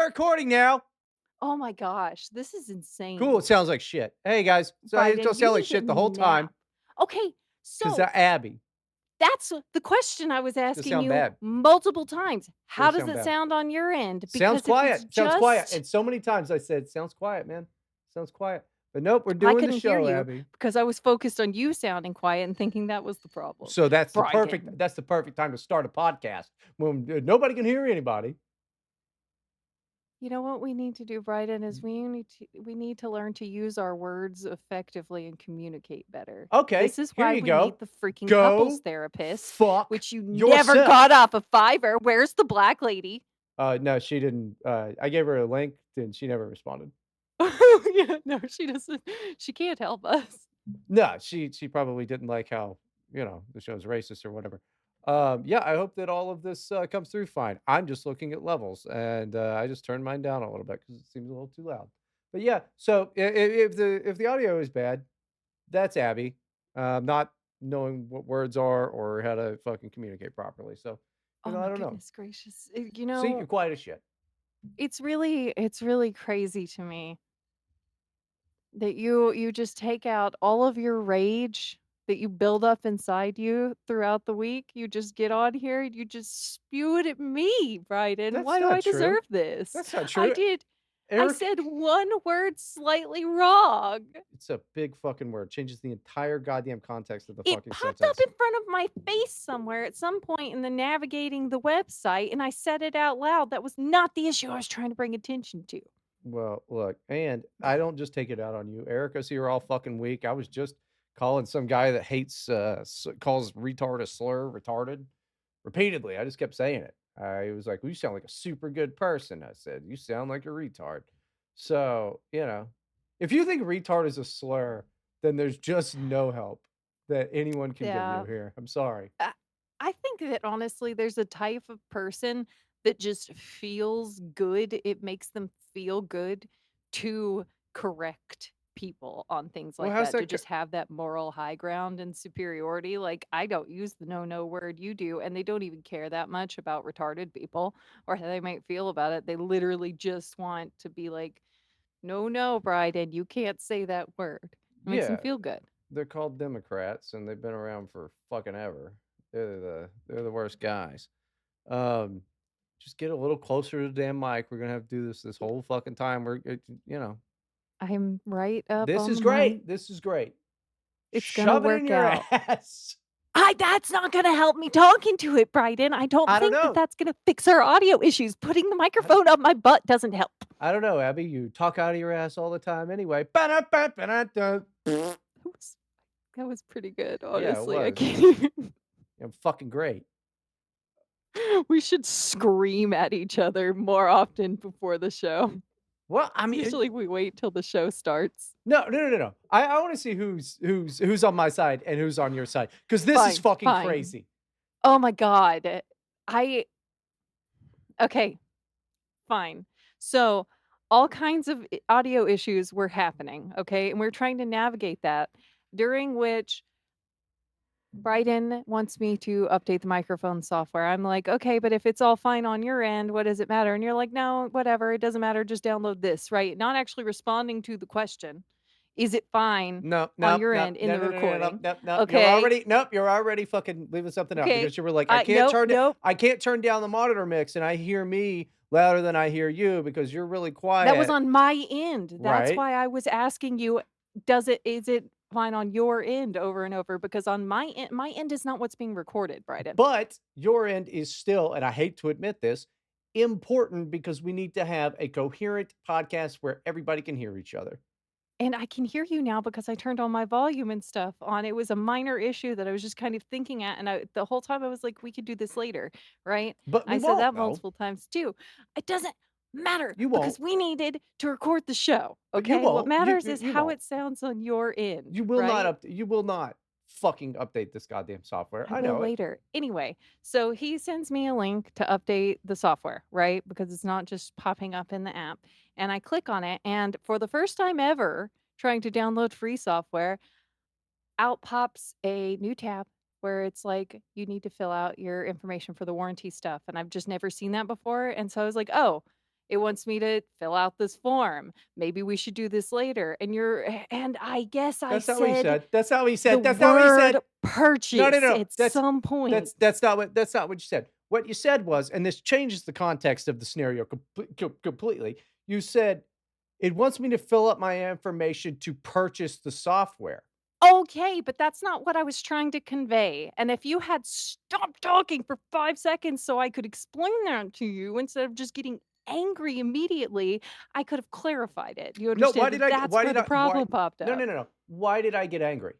recording now. Oh my gosh, this is insane. Cool. It sounds like shit. Hey guys. So it'll Bryden, you sound like need to shit the whole time nap. Okay, because so Abby. that's the question I was It'll asking sound you bad. multiple times. It'll How does sound it bad. sound on your end? Sounds Because if it's quiet. Sounds quiet. just And so many times I said, sounds quiet, man. Sounds quiet. But nope, we're I doing the couldn't hear show, you Abby. because I was focused on you sounding quiet and thinking that was the problem. So Bryden. that's the perfect time to start a podcast when nobody can hear anybody. You know what we need to do, Bryden, is we need to learn to use our words effectively and communicate better. Okay, This is here why you we need go. the freaking couples Go therapist, fuck which you never yourself. got off of Fiverr. Where's the black lady? No, she didn't. I gave her a link and she never responded. Yeah, no, she doesn't. She can't help us. No, she probably didn't like how, the show's racist or whatever. Yeah, I hope that all of this, comes through fine. I'm just looking at levels, and, I just turned mine down a little bit because it seems a little too loud. But yeah, so if the audio is bad, that's Abby, not knowing what words are or how to fucking communicate properly. So, Oh I my don't know. goodness gracious. See, you're quiet as shit. It's really crazy to me that you just take out all of your rage that you build up inside you throughout the week. You just get on here and you just spew it at me, Bryden. That's Why do not I true. deserve this? That's not I true. did I Eric said one word slightly wrong. It's a big fucking word. Changes the entire goddamn context of the It fucking popped up sentence. in front of my face somewhere at some point in the navigating the website, and I said it out loud. That was not the issue I was trying to bring attention to. Well, look, and I don't just take it out on you. Erica's here all fucking week. I was just calling some guy that hates, calls retard a slur, retarded, repeatedly. I just kept saying it. I was like, well, you sound like a super good person. I said, you sound like a retard. So, if you think retard is a slur, then there's just no help that anyone can give you Yeah. here. I'm sorry. I I think that honestly, there's a type of person that just feels good. It makes them feel good to correct people on things Well, like how's that, to that? just have that moral high ground and superiority. Like, I don't use the no word, you do, and they don't even care that much about retarded people or how they might feel about it. They literally just want to be like, no, Bryden, you can't say that word. It makes them Yeah, feel good. they're called Democrats, and they've been around for fucking ever. They're the worst guys. Um, just get a little closer to the damn mic. We're gonna have to do this whole fucking time. I'm right up This on is the great. mic. This is great. It's gonna Shove it in work your out. ass. That's not gonna help me talking to it, Bryden. I don't I don't think that know. that's gonna fix our audio issues. Putting the I, microphone up my butt doesn't help. I don't know, Abby. You talk out of your ass all the time anyway. Ba-da-ba-ba-da-da. That was that was pretty good, Yeah, it honestly. I was. can't even Fucking great. we should scream at each other more often before the show. Well, I mean, Usually we wait till the show starts. no, no, no, no, no. I want to see who's on my side and who's on your side because this is Fine, fucking fine. crazy. Oh my god. I okay, fine. So, all kinds of audio issues were happening, okay? And we're trying to navigate that, during which Bryden wants me to update the microphone software. I'm like, okay, but if it's all fine on your end, what does it matter? And you're like, no, whatever. It doesn't matter. Just download this, right? Not actually responding to the question. Is it fine No, on no, your no, end in no, the no, no, no, no, recording? no, no. Okay. You're already fucking leaving something out Okay. because you were like, Nope, nope. I can't turn down the monitor mix, and I hear me louder than I hear you because you're really That was quiet, on my end. That's right? why I was asking you, is it fine on your end over and over? Because on my end is not what's being recorded, Bryden. But your end is still, and I hate to admit this, important because we need to have a coherent podcast where everybody can hear each other. And I can hear you now because I turned all my volume and stuff on. It was a minor issue that I was just kind of thinking at, and the whole time I was like, "We could do this later," right? But we I said won't that though. multiple times too. It doesn't matter You because won't. we needed to record the show, But you okay? What won't. matters is You how won't. it sounds on your end, You will not right? up. You will not fucking update this goddamn software. I I will know it. later. Anyway, so he sends me a link to update the software, right? Because it's not just popping up in the app. And I click on it, and for the first time ever, trying to download free software, out pops a new tab where it's like you need to fill out your information for the warranty stuff. And I've just never seen that before. And so I was like, oh, It wants me to fill out this form. Maybe we should do this later." And I guess I That's not what he said said. That's not what he the said. That's not what he word said. No, no, purchase no. at some point. That's not what you said. What you said was, and this changes the context of the scenario completely. You said it wants me to fill up my information to purchase the software. Okay, but that's not what I was trying to convey, and if you had stopped talking for 5 seconds so I could explain that to you instead of just getting angry immediately, I could have clarified it. You No, understand that that's where the why problem popped no, up. no, no, no. Why did I get angry?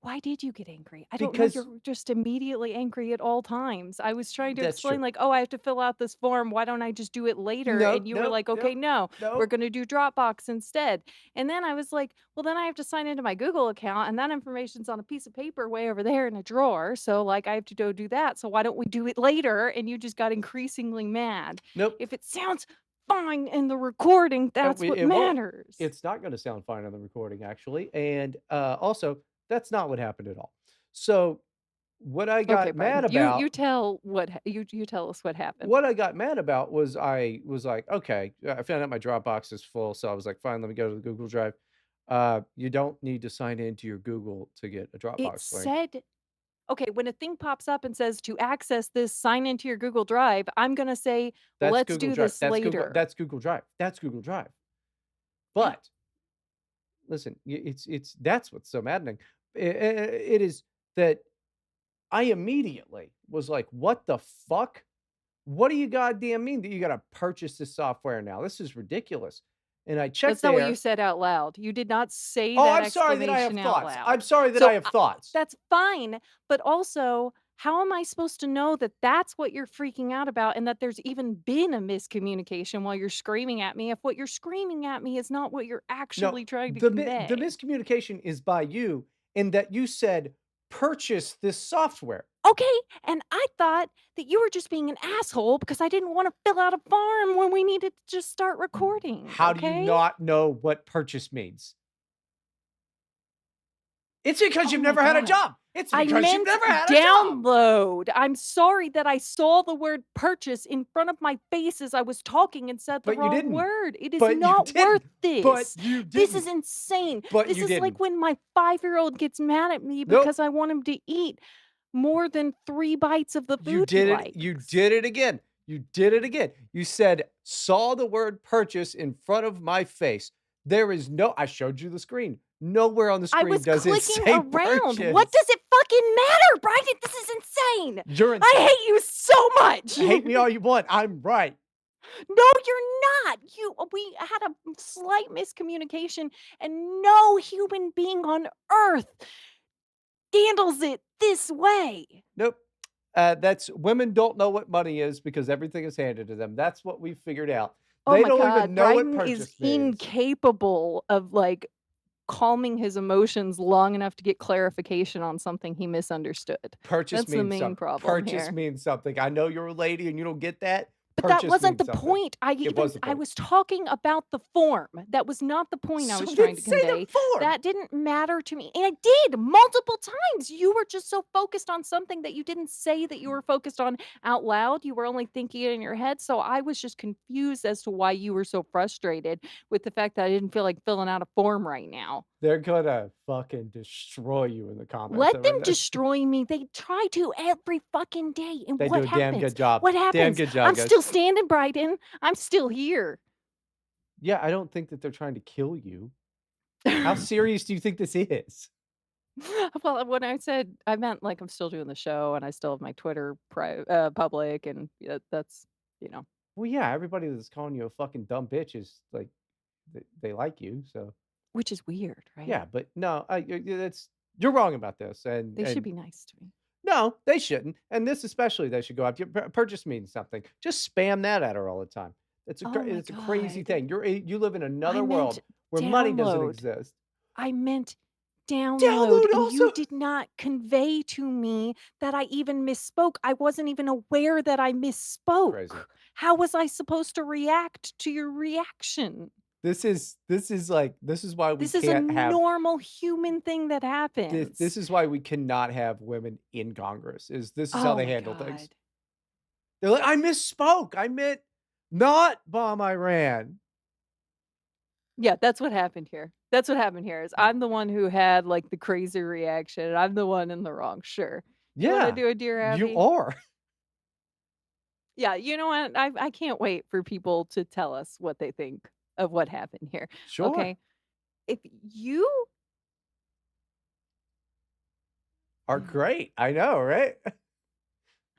Why did you get angry? I don't know, Because you're just immediately angry at all times. I was trying to that's true. explain like, "Oh, I have to fill out this form, why don't I just do it later?" No, And you were no, like, "Okay, no, no, we're no. gonna do Dropbox instead." And then I was like, "Well, then I have to sign into my Google account, and that information's on a piece of paper way over there in a drawer, so, like, I have to go do that, so why don't we do it later?" And you just got increasingly mad. Nope. If it sounds fine in the recording, that's what It won't. matters. It's not gonna sound fine on the recording, actually, and, also, that's not what happened at all. So, what I Okay, got mad Bryden, you about tell you tell us what happened. what I got mad about was I was like, "Okay," I found out my Dropbox is full, so I was like, "Fine, let me go to the Google Drive." You don't need to sign into your Google to get a It Dropbox link. said okay, when a thing pops up and says, "To access this, sign into your Google Drive," I'm gonna say, That's "Let's Google do Drive. this later." That's Google Drive. That's Google Drive. Yeah. But listen, it's that's what's so maddening. It is that I immediately was like, "What the fuck? What do you goddamn mean that you gotta purchase this software now? This is ridiculous." And I checked That's not what you there. said out loud. You did not say Oh, that I'm sorry that I have exclamation out thoughts. I'm loud. sorry that I So, have thoughts. that's fine, but also, how am I supposed to know that that's what you're freaking out about and that there's even been a miscommunication while you're screaming at me if what you're screaming at me is not what you're No, actually trying to the convey? miscommunication is by you in that you said, "Purchase this software." Okay, and I thought that you were just being an asshole because I didn't wanna fill out a form when we needed to just start recording, How do you okay? not know what purchase means? It's because Oh you've my never had a god. job. It's I because you've meant never had a job. download. I'm sorry that I saw the word purchase in front of my face as I was talking and said the But you wrong didn't. word. It is But you not worth didn't. But this. you This is didn't. insane. But This you is like didn't. when my 5-year-old gets mad at me Nope. because I want him to eat more than 3 bites of the You food he did it. You likes. did it again. You did it again. You said, "Saw the word purchase in front of my face." There is no I showed you the screen. Nowhere on the I screen was does it clicking say around. What purchase. does it fucking matter, Bryden? This is insane. You're I insane. hate you so Hate much. me all you want. I'm right. No, you're not. We had a slight miscommunication and no human being on earth handles it this way. Nope. That's women don't know what money is because everything is handed to them. That's what we figured out. Oh They my don't even god, know what Bryden is purchase means. incapable of, like, calming his emotions long enough to get clarification on something he misunderstood. That's the main problem Purchase here. means something. I know you're a lady and you don't get that. But that Purchase wasn't means the something. point. It was the I point. was talking about the form. That was not the point I So was then trying to say the convey. form. That didn't matter to me. And I did multiple times. You were just so focused on something that you didn't say that you were focused on out loud. You were only thinking it in your head. So I was just confused as to why you were so frustrated with the fact that I didn't feel like filling out a form right now. They're gonna fucking destroy you in the comments Let them over this. destroy me. They try to every fucking day. And They do what a damn happens? good job. What Damn happens? good job, I'm guys. still standing, Bryden. I'm still here. Yeah, I don't think that they're trying to kill you. How serious do you think this is? Well, when I said I meant, like, I'm still doing the show and I still have my Twitter public and, yeah, that's you know, Well, yeah, everybody that's calling you a fucking dumb bitch is like they like you, so which is weird, right? yeah. But no, that's you're wrong about this, They should and be nice to me. no, they shouldn't. And this especially, they should go after. Purchase means something. Just spam that at her all the time. Oh my It's a crazy god. thing. You live in I another meant world where money doesn't download. exist. I meant download, Download and you also. did not convey to me that I even misspoke. I wasn't even aware that I Crazy. misspoke. How was I supposed to react to your reaction? This is why we This is a can't have normal human thing that this happens. is why we cannot have women in Congress. Is this is how Oh they my handle things. god. They're like, I misspoke. I meant Not bomb Iran. Yeah, that's what happened here. That's what happened here is I'm the one who had, like, the crazy reaction, and I'm the one in the wrong, sure. You wanna Yeah, do a Dear you Abby? are. Yeah, you know what? I can't wait for people to tell us what they think of what happened here, Sure. okay? If you Are great. I know, right?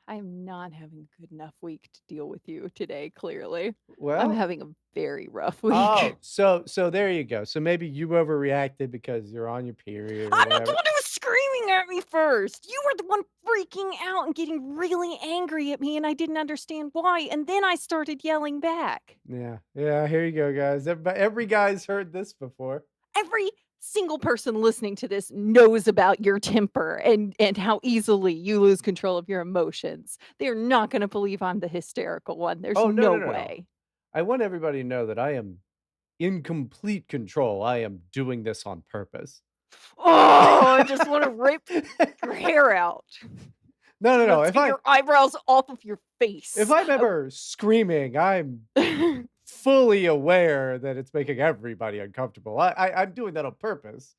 I am not having a good enough week to deal with you today, clearly. I'm Well, having a very rough oh, week. so there you go. So maybe you overreacted because you're on your period or I'm not the whatever. one who was screaming at me first. You were the one freaking out and getting really angry at me, and I didn't understand why, and then I started yelling back. Yeah, yeah, here you go, guys. Every guy's heard this before. Every single person listening to this knows about your temper and how easily you lose control of your emotions. They're not gonna believe I'm the hysterical one. There's Oh, no, no no, no, no. way. I want everybody to know that I am in complete control. I am doing this on purpose. Oh, I just wanna rip your hair out. No, Just no, wanna no. take your eyebrows off of your If face. I'm ever screaming, I'm fully aware that it's making everybody uncomfortable. I'm doing that on purpose.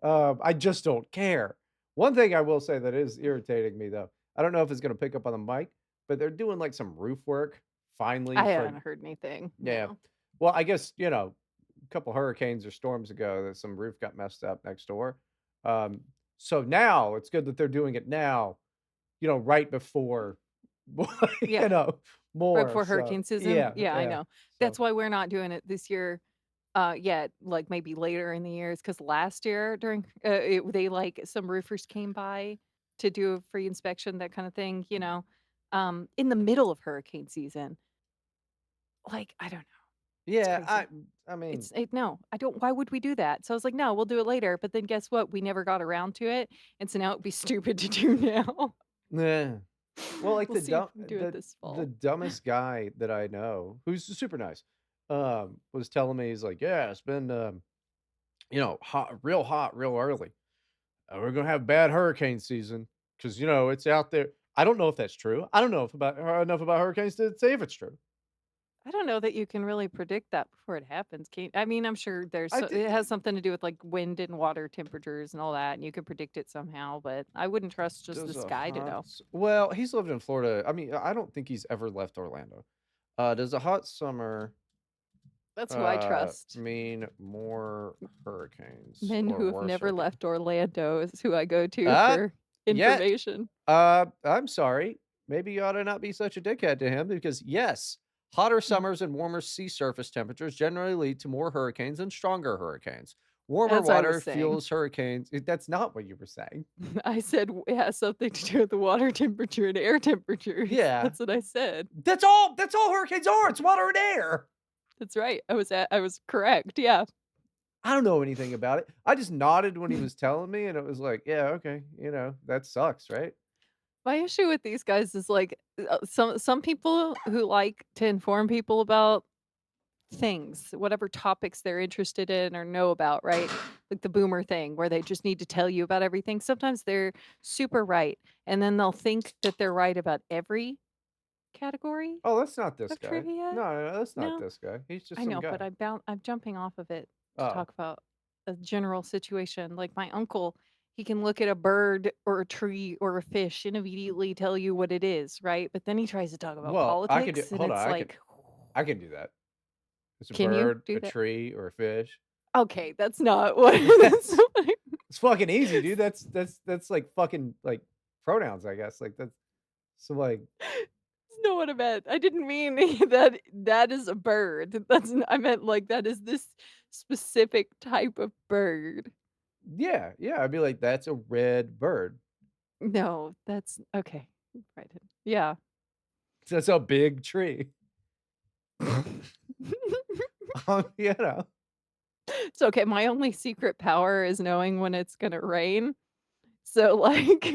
I just don't care. One thing I will say that is irritating me though, I don't know if it's gonna pick up on the mic, but they're doing like some roof work finally I for haven't heard anything, yeah. no. Well, I guess, a couple hurricanes or storms ago that some roof got messed up next door. Um, so now it's good that they're doing it now, right before, Yeah, you know, right more. before So hurricane season? yeah, Yeah, I yeah. know. That's So why we're not doing it this year, yet, like, maybe later in the years. Because last year during they, like some roofers came by to do a free inspection, that kinda thing, in the middle of hurricane season. Like, I don't know, it's yeah, I crazy. I mean, No, I don't why would we do that? So I was like, "No, we'll do it later," but then guess what? We never got around to it, and so now it'd be stupid to do now. nah. Well, like We'll see if we can do it this the fall. dumbest guy that I know, who's super nice, was telling me, he's like, "Yeah, it's been, hot, real early. We're gonna have bad hurricane season because it's out there." I don't know if that's true. I don't know if about enough about hurricanes to say if it's true. I don't know that you can really predict that before it happens, can I mean, I'm sure I it has did. something to do with, like, wind and water temperatures and all that, and you can predict it somehow, but I wouldn't trust just Does this a guy to know. well, he's lived in Florida. I mean, I don't think he's ever left Orlando. Does a hot summer That's who I trust. mean more hurricanes Men or who have worse never hurricanes? left Orlando is who I go to Uh, for Yet. information. I'm sorry. Maybe you ought to not be such a dickhead to him because yes, hotter Mm, summers and warmer sea surface temperatures generally lead to more hurricanes and stronger hurricanes. Warmer as I was water saying. fuels hurricanes. That's not what you were saying. I said it has something to do with the water temperature and air temperatures. Yeah. That's what I said. That's all hurricanes are. It's water and air. That's right. I was correct, yeah. I don't know anything about it. I just nodded when he was telling me, and it was like, yeah, okay, that sucks, right? My issue with these guys is, like, some people who like to inform people about things, whatever topics they're interested in or know about, right? Like the boomer thing where they just need to tell you about everything. Sometimes they're super right, and then they'll think that they're right about every category Oh, that's not this of guy. trivia. No, no, that's not No? this guy. He's just I some know, but guy. I'm jumping off of it to Oh, talk about a general situation. Like my uncle, he can look at a bird or a tree or a fish and immediately tell you what it is, right? But then he tries to talk about well, I could do. politics and Hold on, it's I can, like, I can do that. It's a can you bird, do a that? tree, or a fish. Okay, that's not what that's That's not what I it's fucking easy, dude. That's like fucking like pronouns, I guess. Like that's so like that's not what I meant. I didn't mean that is a bird. I meant like that is this specific type of bird. yeah, yeah. I'd be like, that's a red bird. No, that's okay. Right. Yeah. That's a big tree. You know. It's okay, my only secret power is knowing when it's gonna rain. So, like,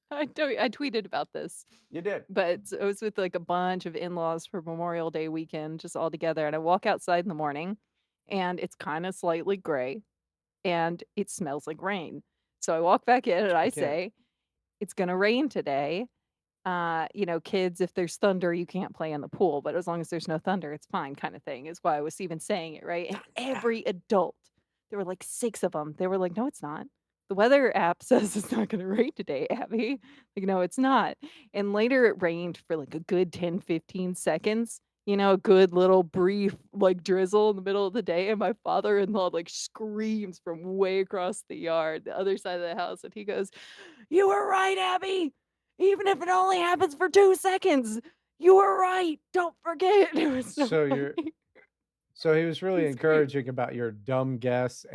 I tweeted about this, You did. but I was with, like, a bunch of in-laws for Memorial Day weekend, just all together, and I walk outside in the morning, and it's kinda slightly gray, and it smells like rain. So I walk back in and I I can't. say, "It's gonna rain today." Kids, if there's thunder, you can't play in the pool, but as long as there's no thunder, it's fine kinda thing is why I was even saying it, right? And Yeah. every adult, there were like 6 of them. They were like, "No, it's not. The weather app says it's not gonna rain today, Abby." Like, "No, it's not." And later it rained for like a good 10, 15 seconds, a good little brief, like, drizzle in the middle of the day, and my father-in-law, like, screams from way across the yard, the other side of the house, and he goes, "You were right, Abby! Even if it only happens for 2 seconds, you were right! Don't forget." It was so So you're funny. so he was really He's great. encouraging about your dumb guess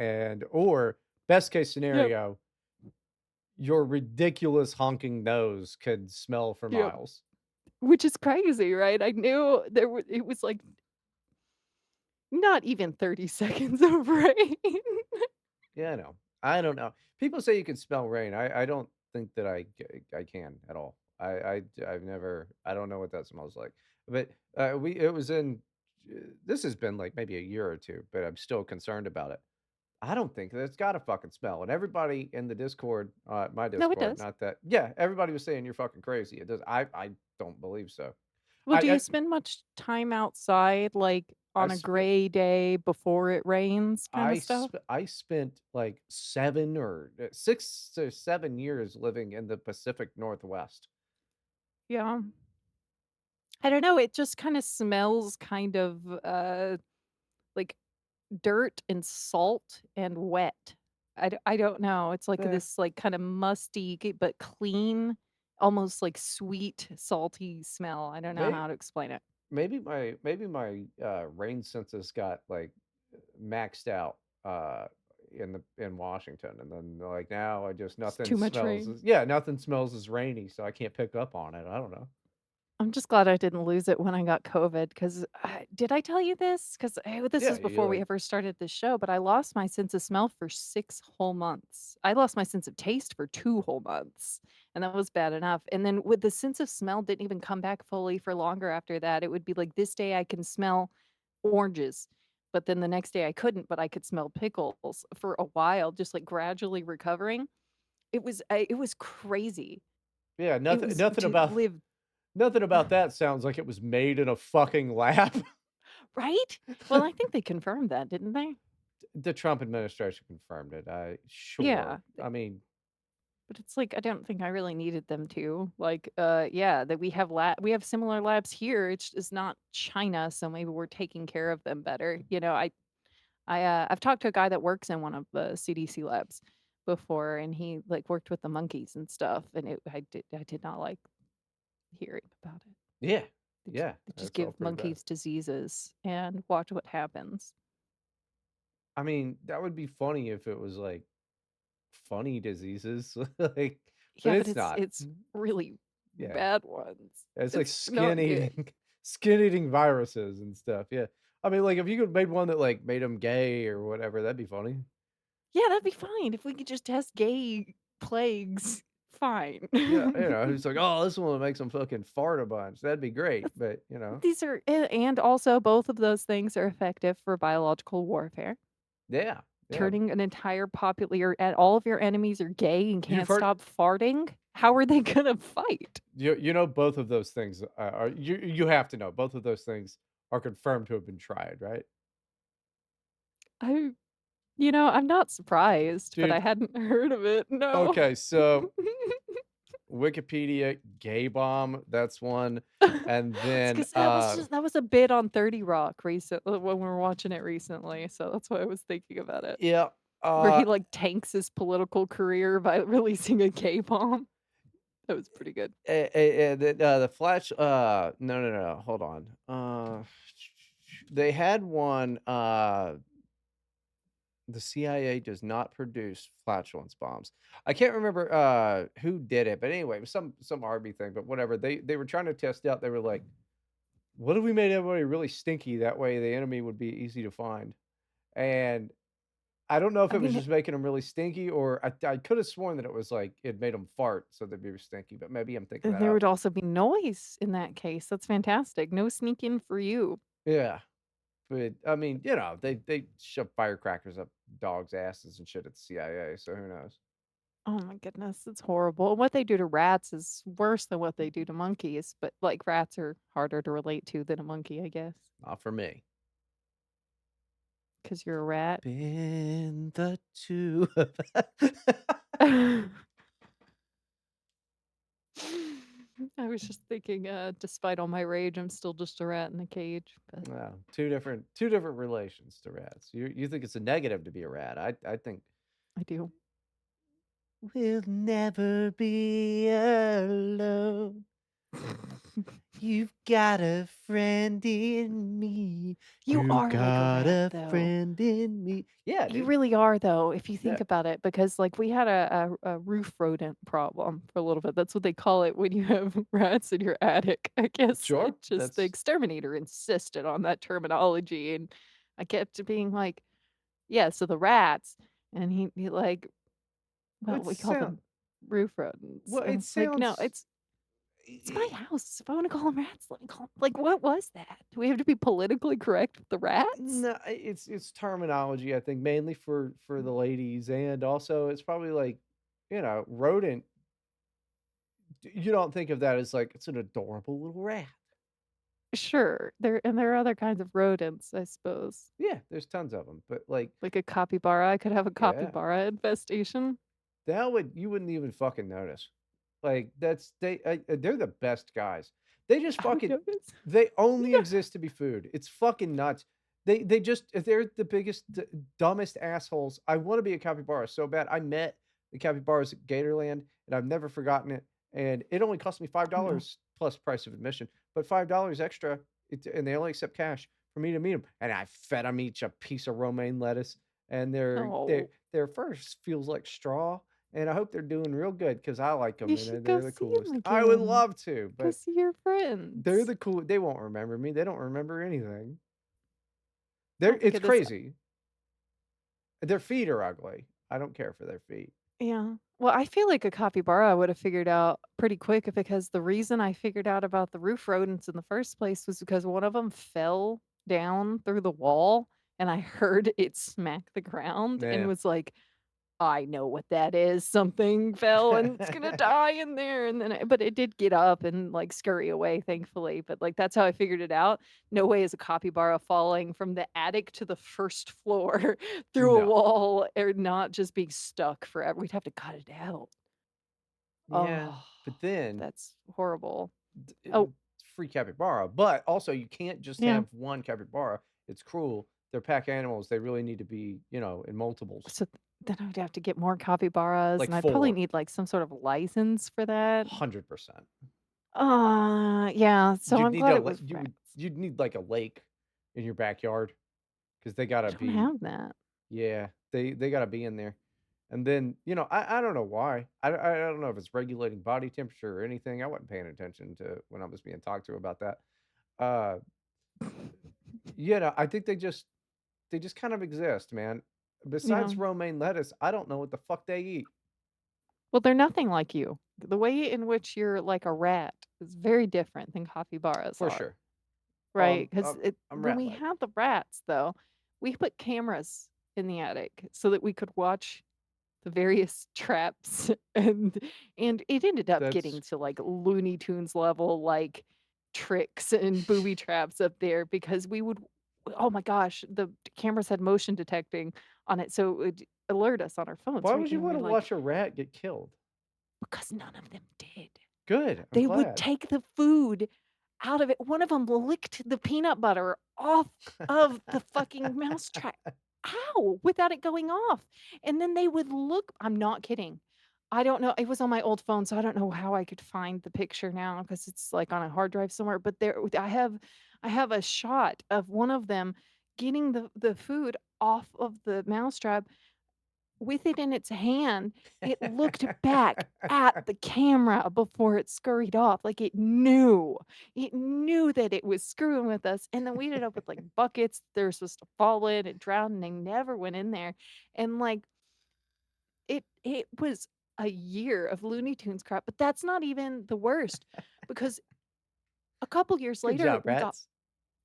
or best case Yep, scenario, your ridiculous honking nose could smell for yep. miles. Which is crazy, right? I knew it was, like, not even 30 seconds of rain. Yeah, I know. I don't know. People say you can smell rain. I don't think that I can at all. I've never I don't know what that smells like. But we it was in this has been like maybe a year or two, but I'm still concerned about it. I don't think that it's got a fucking smell. And everybody in the Discord, my No, it Discord, does. not that yeah, everybody was saying you're fucking crazy. It does I don't believe so. Well, do you spend much time outside, like, I on a spent gray day before it rains kinda stuff? I spent like 7 or 6 to 7 years living in the Pacific Northwest. Yeah. I don't know, it just kinda smells kind of, like dirt and salt and wet. I don't know, it's like Eh, this, like, kinda musty but clean, almost, like, sweet, salty smell. I don't know may how to explain it. maybe my, rain census got, like, maxed out, in Washington, and then, like, now I just It's nothing too much smells rain. as yeah, nothing smells as rainy, so I can't pick up on it. I don't know. I'm just glad I didn't lose it when I got COVID 'cause did I tell you this? 'Cause, this Yeah, was you before we like ever started the show, but I lost my sense of smell for 6 whole months. I lost my sense of taste for 2 whole months, and that was bad enough, and then with the sense of smell didn't even come back fully for longer after that. It would be like this day I can smell oranges, but then the next day I couldn't, but I could smell pickles for a while, just, like, gradually recovering. It was crazy. yeah, It nothing was nothing to about live nothing about that sounds like it was made in a fucking lab. Right? Well, I think they confirmed that, didn't they? The Trump administration confirmed it. I Yeah, sure. I mean, but it's like, I don't think I really needed them to. Like, yeah, that we have similar labs here, it's just not China, so maybe we're taking care of them better. I've talked to a guy that works in one of the CDC labs before, and he, like, worked with the monkeys and stuff, and I did not like hearing about it. yeah. They Yeah, just that's all give pretty bad. monkeys diseases and watch what happens. I mean, that would be funny if it was, like, funny diseases, like but Yeah, but it's not. it's really Yeah. bad ones. It's like It's not skin good. eating skin eating viruses and stuff, yeah. I mean, like, if you could made one that, like, made them gay or whatever, that'd be funny. Yeah, that'd be fine if we could just test gay plagues, fine. Yeah, who's like, "Oh, this one makes them fucking fart a bunch." That'd be great, That's but, these are and also both of those things are effective for biological warfare. yeah, yeah. Turning an entire popula and all of your enemies are gay and You've can't heard stop farting, how are they gonna fight? both of those things, are you have to know both of those things are confirmed to have been tried, right? I I'm not surprised, but I Dude, hadn't heard of it, no. okay, so Wikipedia, gay bomb, that's one, and I was then, gonna say that was a bit on 30 Rock when we were watching it recently, so that's why I was thinking about it. yeah, Where he, uh like, tanks his political career by releasing a K-bomb. That was pretty good. the Flash, no, no, no, hold on. They had one, the CIA does not produce flatulence bombs. I can't remember, who did it, but anyway, it was some army thing, but whatever. They were trying to test out, they were like, "What if we made everybody really stinky? That way the enemy would be easy to find." And I don't know if I it was mean, just making them really stinky, or I could have sworn that it was like it made them fart, so they'd be stinky, but maybe I'm thinking that there out. would also be noise in that case, that's fantastic. No sneak in for you. Yeah. But, I mean, they shove firecrackers up dogs' asses and shit at the CIA, so who knows? Oh my goodness, it's horrible. And what they do to rats is worse than what they do to monkeys, but, like, rats are harder to relate to than a monkey, I guess, Not for me. because 'cause you're a rat. Been the two of I was just thinking, despite all my rage, I'm still just a rat in a cage, but Wow, two different relations to rats. You think it's a negative to be a rat. I think I do. we'll never be alone. You've got a friend in me. You You are like a got rat, a though. friend in me. Yeah, You dude. really are, though, if you Yeah, think about it, because, like, we had a roof rodent problem for a little bit. That's what they call it when you have rats in your attic. I guess sure. it just the That's exterminator insisted on that terminology, and I kept being like, "Yeah, so the rats," and he like, "Well, it we call sound them roof rodents," well. and It it's like, "No, sounds. it's my house. If I wanna call them rats, let me call 'em." Like, what was that? Do we have to be politically correct with the rats? No, it's terminology, I think, mainly for the ladies, and also it's probably like, rodent. You don't think of that as like it's an adorable little rat. Sure, there are other kinds of rodents, I suppose. Yeah, there's tons of them, but like, Like a capybara, I could have a yeah, capybara infestation. that would you wouldn't even fucking notice. Like they're the best guys. They just I would fucking notice. they only Yeah. exist to be food. It's fucking nuts. They're the biggest dumbest assholes. I want to be a capybara so bad. I met the capybaras at Gatorland and I've never forgotten it. And it only cost me five Oh, no. dollars plus price of admission, but $5 extra. And they only accept cash for me to meet them. And I fed them each a piece of romaine lettuce, and Oh, their fur feels like straw, and I hope they're doing real good because I like them you and should go they're the see him coolest. I would again. love to, Go but see your they're friends. the cool they won't remember me, they don't remember anything. Oh my It's goodness. crazy. Their feet are ugly. I don't care for their feet. Yeah. Well, I feel like a capybara I would have figured out pretty quick because the reason I figured out about the roof rodents in the first place was because one of them fell down through the wall and I heard it smack the ground and Yeah. was like, I know what that is. Something fell and it's gonna die in there. And then, but it did get up and like scurry away, thankfully. But like that's how I figured it out. No way is a capybara falling from the attic to the first floor through a No. wall or not just being stuck forever. We'd have to cut it out. Yeah, Oh, but then that's horrible. d Oh, it's free capybara, but also you can't just yeah. have 1 capybara. It's cruel. They're pack animals. They really need to be, in multiples, So then I would have to get more capybaras like and I'd probably 4. need like some sort of license for that. 100%. Yeah. So You'd I'm need glad a it la was you would rats. you'd need, like, a lake in your backyard because they I gotta don't be. have that. Yeah, they gotta be in there, and then, I don't know why. I don't know if it's regulating body temperature or anything. I wasn't paying attention to when I was being talked to about that. Uh, I think they just kind of exist, man. Yeah. Besides romaine lettuce, I don't know what the fuck they eat. Well, they're nothing like you. The way in which you're like a rat is very different than capybaras For are, sure. Oh, right? Because I'm when we rat-like. had the rats, though, we put cameras in the attic so that we could watch the various traps and it ended up getting That's to like Looney Tunes level like tricks and booby traps up there because we would oh my gosh, the cameras had motion detecting on it, so it would alert us on our phones, why right? would you And we're wanna like, watch a rat get killed? because none of them did. Good, I'm They would glad. take the food out of it. One of them licked the peanut butter off of the fucking mousetrap. How? Without it going off. And then they would look I'm not kidding. I don't know, it was on my old phone, so I don't know how I could find the picture now because it's, like, on a hard drive somewhere, but I have a shot of one of them getting the food off of the mousetrap with it in its hand, it looked back at the camera before it scurried off, like it knew. It knew that it was screwing with us, and then we ended up with, like, buckets they were supposed to fall in and drown, and they never went in there, and, like, it was a year of Looney Tunes crap, but that's not even the worst, because a couple years Good later, job, we got rats.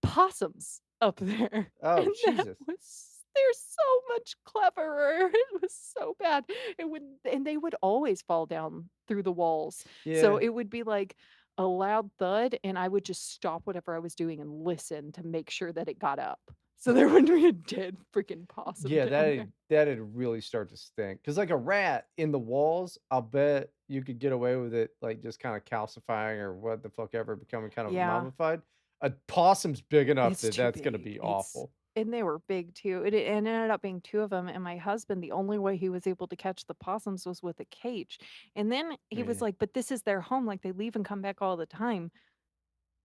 possums up there, Oh, and that Jesus. was they're so much cleverer. It was so bad. And they would always fall down through the walls. So Yeah. it would be like a loud thud, and I would just stop whatever I was doing and listen to make sure that it got up. So there wouldn't be a dead freaking possum Yeah, down there. that'd really start to stink. Cause like, a rat in the walls, I'll bet you could get away with it, like, just kinda calcifying or what the fuck ever, becoming kind of Yeah. mummified. A possum's big enough It's that too that's gonna big. be It's awful. and they were big too. It ended up being 2 of them, and my husband, the only way he was able to catch the possums was with a cage. And then he was Man, like, "But this is their home, like, they leave and come back all the time.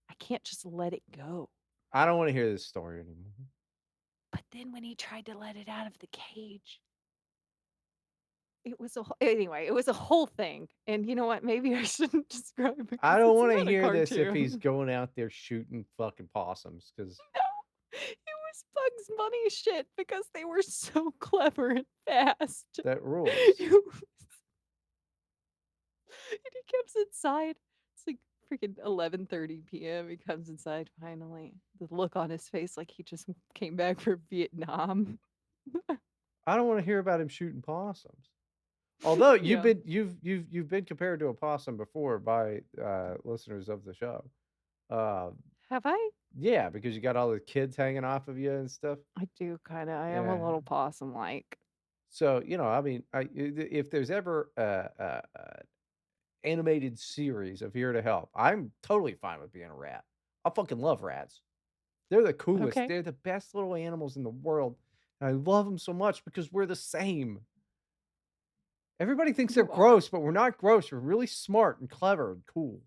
I can't just let it go." I don't wanna hear this story anymore. But then when he tried to let it out of the cage, it was a wh anyway, it was a whole thing. And you know what? Maybe I shouldn't describe it I because don't it's wanna not a hear this if he's cartoon. going out there shooting fucking possums, cause No, it was Bugs Bunny shit because they were so clever and fast. that rules. It was and he comes inside. It's like freaking 11:30 p.m. He comes inside finally. The look on his face like he just came back from Vietnam. I don't wanna hear about him shooting possums. Although Yeah. you've been compared to a possum before by, listeners of the show. Uh, Have I? yeah, because you got all the kids hanging off of you and stuff. I do kinda. I am a Yeah. little possum-like. So, I mean, if there's ever a animated series of Here to Help, I'm totally fine with being a rat. I fucking love rats. They're the coolest. Okay. They're the best little animals in the world, and I love them so much because we're the same. Everybody thinks they're You are. gross, but we're not gross. We're really smart and clever and cool.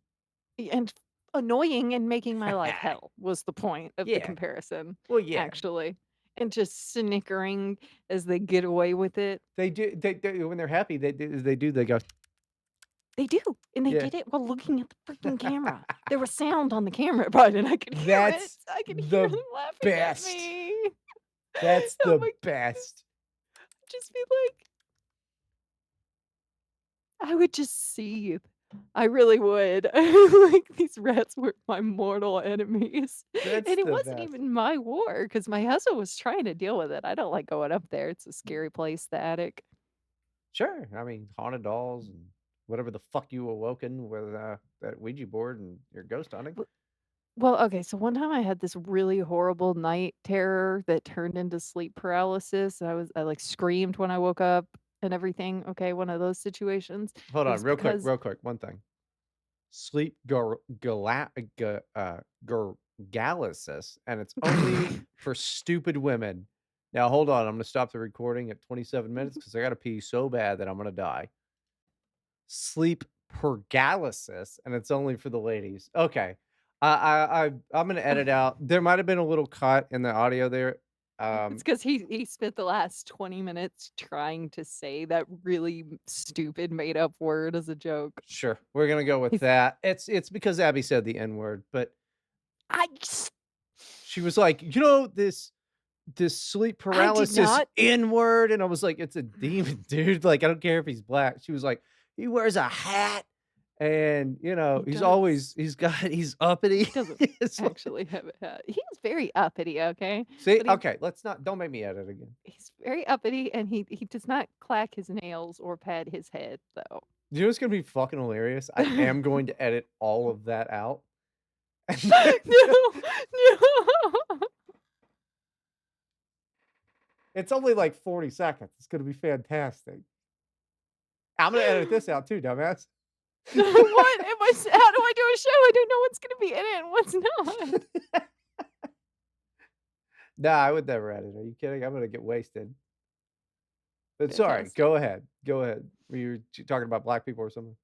And annoying and making my life hell was the point of the Yeah. comparison, Well, yeah. actually. And just snickering as they get away with it. They when they're happy, they go, They do, and they yeah. did it while looking at the freaking camera. There was sound on the camera, Bryden, I could hear it. That's I could hear the them laughing at best. me. That's Oh the my goodness. best. I'd just be like I would just seethe. I really would. Like, these rats were my mortal enemies. That's And it the wasn't best. even my war because my husband was trying to deal with it. I don't like going up there. It's a scary place, the attic. Sure, I mean, haunted dolls and whatever the fuck you awoken with, that Ouija board and your ghost hunting. Well, okay, so one time I had this really horrible night terror that turned into sleep paralysis. I like screamed when I woke up and everything. Okay, one of those situations. Hold It on, was because real quick, one thing. Sleep galaxis, and it's only for stupid women. Now hold on, I'm gonna stop the recording at 27 minutes because I gotta pee so bad that I'm gonna die. Sleep paralysis, and it's only for the ladies. Okay. I'm gonna edit out there might have been a little cut in the audio there. it's Um, because he spent the last 20 minutes trying to say that really stupid made up word as a joke. sure, we're gonna go with He's that. It's because Abby said the N word, but I s she was like, this sleep I did paralysis not. N word, and I was like, "It's a demon, dude, like, I don't care if he's black." She was like, "He wears a hat, and, He he's does. always he's uppity." He doesn't It's like actually have a hat. He is very uppity, okay? see? But Okay, let's not don't make me edit again. he's very uppity, and he does not clack his nails or pat his head, though. You know what's gonna be fucking hilarious? I am going to edit all of that out, and then No, no. it's only, like, 40 seconds. It's gonna be fantastic. I'm gonna edit this out too, dumbass. What am I s how do I do a show? I don't know what's gonna be in it and what's not. Nah, I would never edit. Are you kidding? I'm gonna get wasted. But sorry, Fantastic. go ahead. Were you talking about black people or something?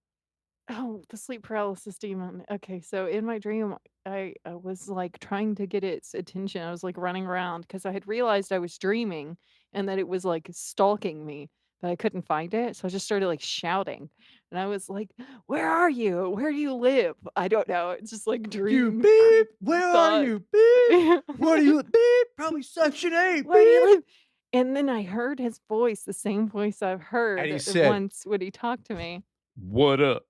Oh, the sleep paralysis demon. Okay, so in my dream, I was, like, trying to get its attention. I was, like, running around because I had realized I was dreaming and that it was, like, stalking me, but I couldn't find it, so I just started, like, shouting, and I was like, "Where are you? Where do you live?" I don't know, it's just, like, You dream beep, where are thought. you? Beep. What are you beep? Probably section 8, "Where do you beep. live?" And then I heard his voice, the same voice I've And he heard said, once when he talked to me. "What up?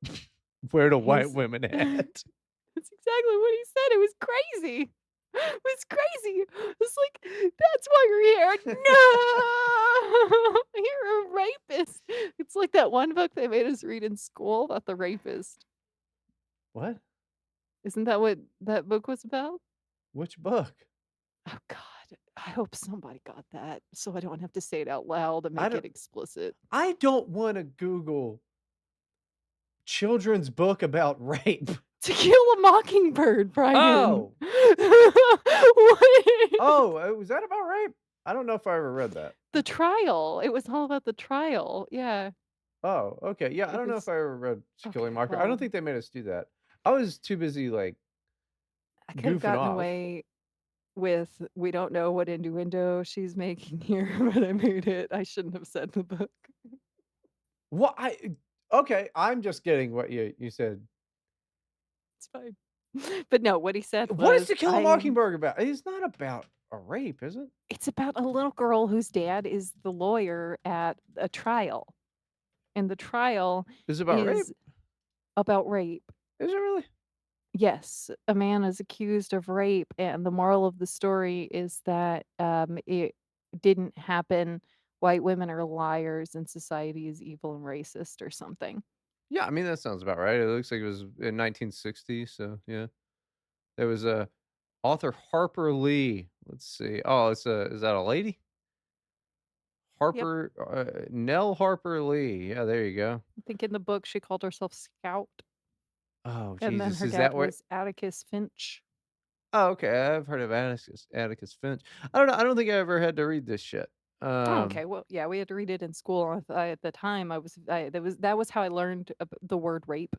Where the white His women at?" That's exactly what he said, it was crazy. It was crazy. It's like, "That's why you're are. No! You're a rapist. It's like that one book they made us read in school about the rapist. What? Isn't that what that book was about? Which book? Oh god. I hope somebody got that so I don't have to say it out loud and I make don't it explicit. I don't wanna Google children's book about rape. To Kill a Mockingbird, Bryden. Oh! What? Oh, was that about rape? I don't know if I ever read that. The trial. It was all about the trial. Yeah. Oh, okay. Yeah, I It don't know if was I ever read To Kill a okay, Mockingbird. I don't well, think they made us do that. I was too busy, like, I could have goofing gotten off. away with we don't know what innuendo she's making here, but I made it. I shouldn't have said the book. What I okay, I'm just getting what you said. It's fine. But no, what he said What is was, To Kill a Mockingbird about? It's not about a rape, is it? it's about a little girl whose dad is the lawyer at a trial, and the trial Is it about rape? is about rape. Is it really? Yes, a man is accused of rape, and the moral of the story is that, it didn't happen. White women are liars, and society is evil and racist or something. Yeah, I mean, that sounds about right. It looks like it was in 1960, so yeah. There was a author Harper Lee. Let's see. Oh, is that a lady? Yep, Nell Harper Lee. Yeah, there you go. I think in the book she called herself Scout, Oh, and then Jesus, her is dad that what was Atticus Finch. Oh, okay, I've heard of Atticus Finch. I don't know, I don't think I ever had to read this shit. Oh, Um, okay, well, yeah, we had to read it in school. At the time, that was how I learned the word rape,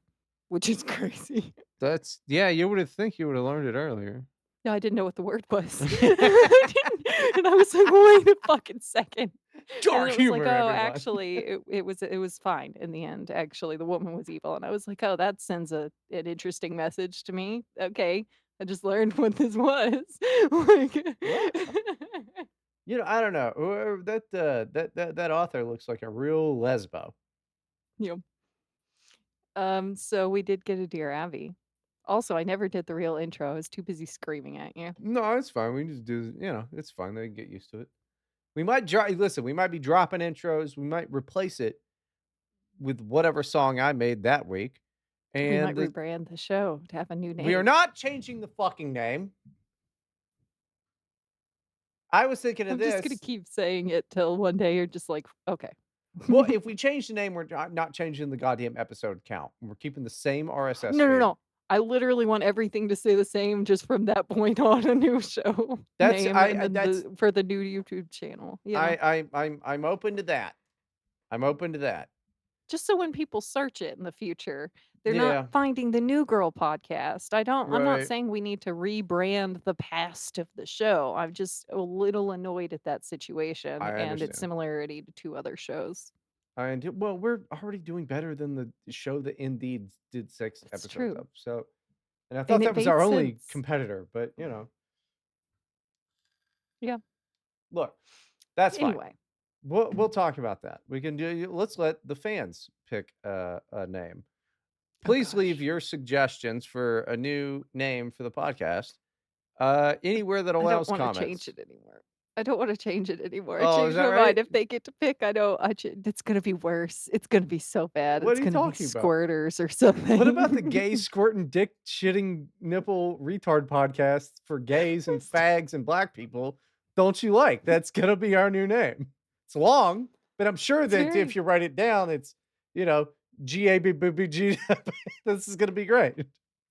which is crazy. that's yeah, you would have think you would have learned it earlier. No, I didn't know what the word was. I didn't and I was like, "Wait a fucking second." And then Dark it was like, humor, "Oh, everyone. actually, it was fine in the end, actually, the woman was evil." And I was like, "Oh, that sends an interesting message to me. Okay, I just learned what this was." Like Well, I don't know. Whoever that author looks like a real lesbo. you know, so we did get a Dear Abby. Also, I never did the real intro, I was too busy screaming at you. No, it's fine. We just do, it's fine. They can get used to it. We might listen, we might be dropping intros. We might replace it with whatever song I made that week. We might And rebrand the show to have a new we are name. not changing the fucking name. I was thinking of I'm just gonna this. keep saying it till one day you're just like, "Okay." Well, if we change the name, we're not changing the goddamn episode count. We're keeping the same RSS No, no, feed. no. I literally want everything to stay the same just from that point on, a new show That's name and I then that's the for the new YouTube channel, you know? I'm open to that. I'm open to that. Just so when people search it in the future, they're not Yeah, finding the New Girl podcast. I'm not right. saying we need to rebrand the past of the show. I'm just a little annoyed at that situation I and its understand. similarity to 2 other shows. Well, we're already doing better than the show that Indeed did 6 It's episodes true, of. So, and I and thought it that was made our only sense. competitor, but Yeah. look, that's fine. Anyway, We'll talk about that. We can do. Let's let the fans pick a name. oh Please leave gosh. your suggestions for a new name for the podcast, anywhere that I don't allows wanna change comments. it anymore. I don't wanna change it anymore. I Oh, is changed that my mind. right? If they get to pick, I know it's gonna be worse. It's gonna be so bad. What It's are you gonna be talking about? squirters or What about the gay something. squirting dick shitting nipple retard podcast for gays and fags and black people? Don't you like? That's gonna be our new name. It's long, but I'm sure It's that if very you write it down, it's GABBG. This is gonna be great.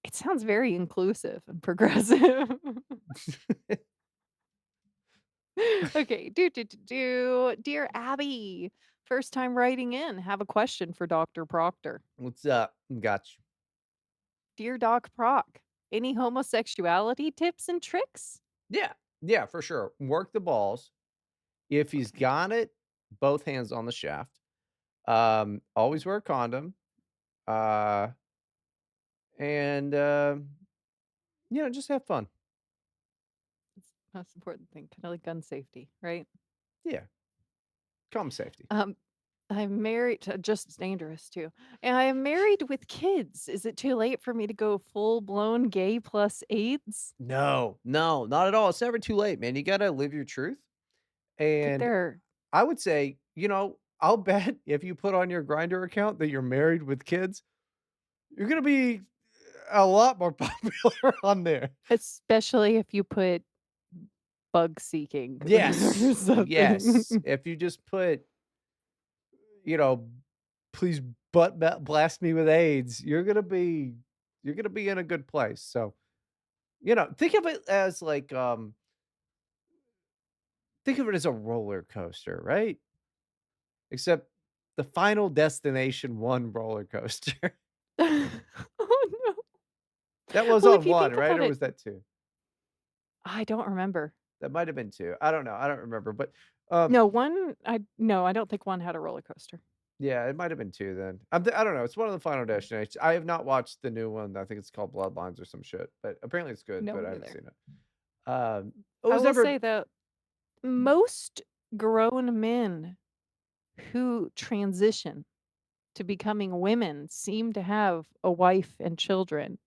it sounds very inclusive and progressive. Okay, Dear Abby, first time writing in, have a question for Dr. Proctor. What's up? Got you. Dear Doc Proc, any homosexuality tips and tricks? Yeah, yeah, for sure. Work the balls. If he's Okay. got it, both hands on the shaft. Always wear a condom. Uh, and just have fun. That's the most important thing, kinda like gun safety, right? Yeah, comm safety. Um, I'm married to just as dangerous too. And I am married with kids. Is it too late for me to go full blown gay plus AIDS? No, no, not at all. It's never too late, man. You gotta live your truth. Get And there. I would say, I'll bet if you put on your Grinder account that you're married with kids, you're gonna be a lot more popular on there. Especially if you put bug seeking or Yes, something. yes. If you just put, you know, "Please blast me with AIDS," you're gonna be in a good place. So, think of it as like, think of it as a roller coaster, right? Except the Final Destination 1 roller coaster. Oh, no. That was Well, on if you 1, think right? about Or it was that 2? I don't remember. That might have been 2. I don't know, I don't remember, but, um, No, 1 no, I don't think 1 had a roller coaster. yeah, it might have been 2 then. I don't know, it's one of the Final Destinations. I have not watched the new one, I think it's called Bloodlines or some shit, but apparently it's good, No, but I me haven't neither. seen it. It I was will never say that most grown men who transition to becoming women seem to have a wife and children.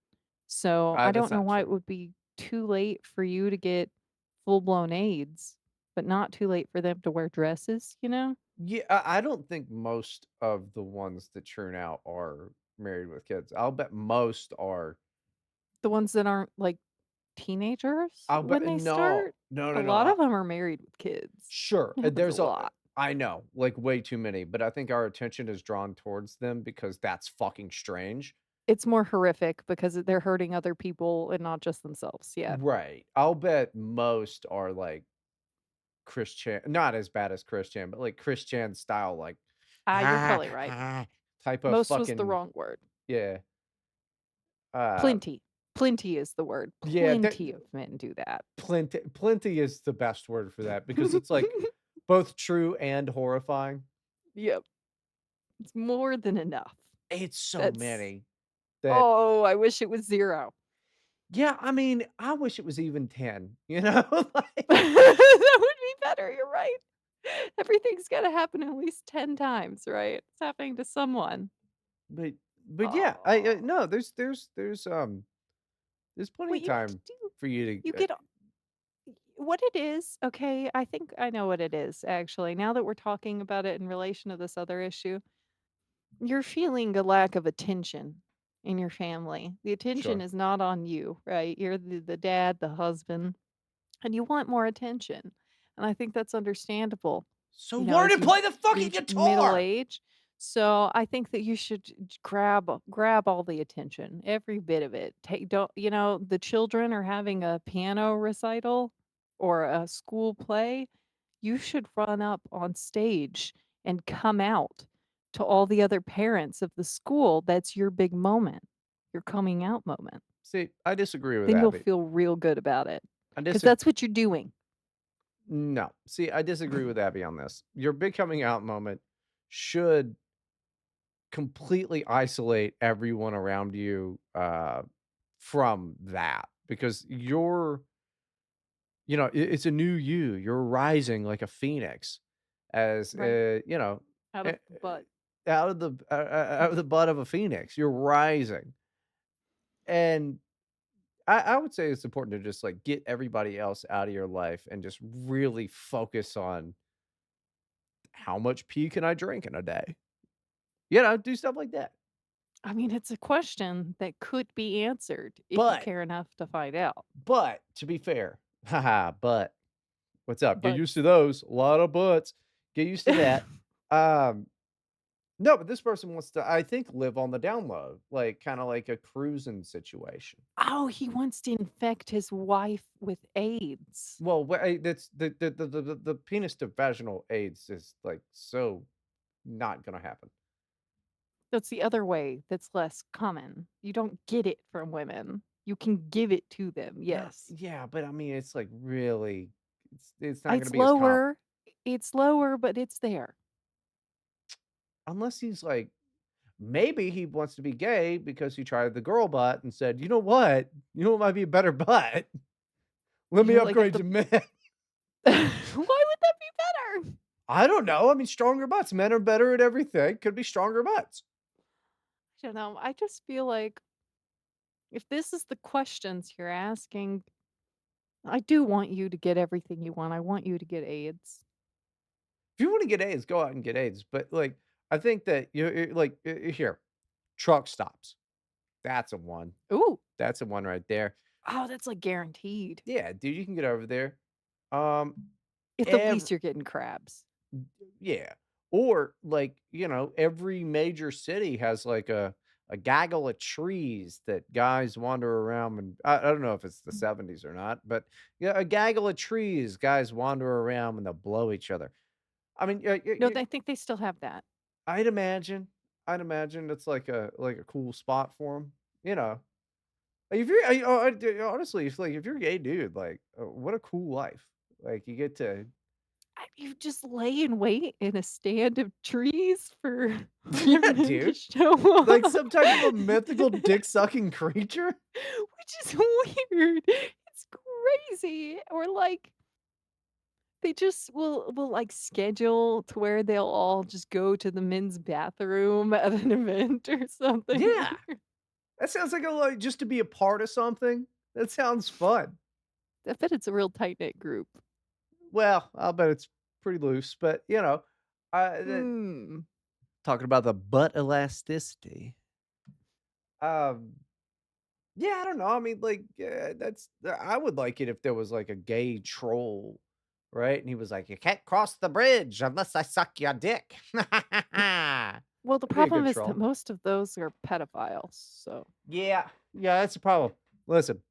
So, I that's don't know not why it true. would be too late for you to get full-blown AIDS, but not too late for them to wear dresses, you know? Yeah, I don't think most of the ones that churn out are married with kids. I'll bet most are. The ones that aren't, like, teenagers I'll when bet they no. start? No, A no, no, lot of them are married with kids. sure, It happens a there's a lot. I know, like, way too many, but I think our attention is drawn towards them because that's fucking strange. It's more horrific because they're hurting other people and not just themselves, yeah. Right. I'll bet most are, like, Christian not as bad as Christian, but, like, Christian style, like, Ah, you're probably right. type of Most was the fucking wrong word. yeah, uh, Plenty. Plenty is the word. yeah, that Plenty of men do that. plenty is the best word for that because it's, like, both true and horrifying. Yep. It's more than enough. It's so That's many that oh, I wish it was 0. yeah, I mean, I wish it was even 10, you know? Like That would be better, you're right. Everything's gotta happen at least 10 times, right? It's happening to someone. but yeah, Oh. no, there's plenty What of you need to time do for you you to get what it is, okay, I think I know what it is, actually, now that we're talking about it in relation to this other issue. You're feeling a lack of attention in your family. The attention sure. is not on you, right? You're the dad, the husband, and you want more attention. And I think that's understandable, So you know, learn as to you play the fucking reach middle guitar! age. So I think that you should grab all the attention, every bit of it. Take don't you know, the children are having a piano recital or a school play. You should run up on stage and come out to all the other parents of the school. That's your big moment, your coming out moment. See, I disagree with Then you'll Abby. feel real good about it, I because disagree. that's what you're doing. No. See, I disagree with Abby on this. Your big coming out moment should completely isolate everyone around you, from that because it's a new you. You're rising like a phoenix as, Right. Out of the butt. out of the butt of a phoenix. You're rising. And I would say it's important to just, like, get everybody else out of your life and just really focus on how much pee can I drink in a day? Do stuff like that. I mean, it's a question that could be answered if you But care enough to find out. to be fair, haha, but what's up? Get But used to those. A lot of buts. Get used to that. Um, no, but this person wants to, I think, live on the down low, like, kinda like a cruising situation. oh, he wants to infect his wife with AIDS. Well, that's the penis to vaginal AIDS is, like, so not gonna happen. That's the other way that's less common. You don't get it from women. You can give it to them, No, yes. yeah, but I mean, it's, like, really it's not gonna It's be as com lower, but it's there. unless he's, like maybe he wants to be gay because he tried the girl butt and said, "You know what? You know what might be a better butt? Let me You know, like, if upgrade the to men." why would that be better? I don't know, I mean, stronger butts. Men are better at everything, could be stronger butts. I don't know, I just feel like if this is the questions you're asking, I do want you to get everything you want. I want you to get AIDS. If you wanna get AIDS, go out and get AIDS, but, like, I think that you like, here, truck stops. That's a one. Ooh. That's a one right there. Oh, that's, like, guaranteed. Yeah, dude, you can get over there. Um, At the ev least, you're getting crabs. yeah, or, like, every major city has, like, a gaggle of trees that guys wander around, and I don't know if it's the '70s or not, but, yeah, a gaggle of trees, guys wander around and they'll blow each other. I mean, No, I think they still have that. I'd imagine it's like a cool spot for them. You know? If you're honestly, if, like, if you're a gay dude, like, what a cool life. Like, you get to You just lay in wait in a stand of trees for yeah, him to dude. show Like up. some type of a mythical dick-sucking creature? Which is weird. It's crazy. Or, like, they just will, like, schedule to where they'll all just go to the men's bathroom at an event or something. Yeah. That sounds like just to be a part of something. That sounds fun. I bet it's a real tight-knit group. Well, I'll bet it's pretty loose, but, that Hmm. talking about the butt elasticity. Um Yeah, I don't know. I mean, like, I would like it if there was like a gay troll, right? And he was like, "You can't cross the bridge unless I suck your dick." That'd Well, the be a problem good is that troll. most of those are pedophiles, so Yeah, yeah, that's the problem. Listen,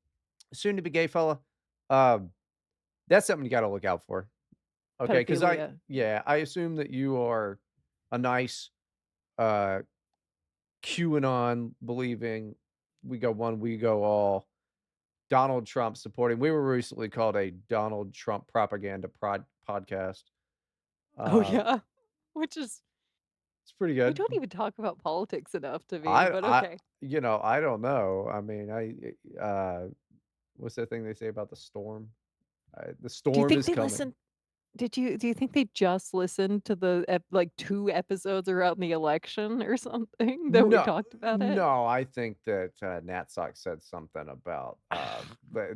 soon to be gay fella, um, that's something you got to look out for. Okay, because pedophilia. I assume that you are a nice, uh, QAnon believing, we go one, we go all Donald Trump supporting. We were recently called a Donald Trump propaganda podcast. Oh, Uh, yeah? Which is it's pretty we good. don't even talk about politics enough to me, I but I okay. I don't know. I mean, what's that thing they say about the storm? The Do you storm think is they coming. listen do you think they just listened to the like, 2 episodes around the election or something that we No, talked about it? no, I think that, Nat Sock said something about,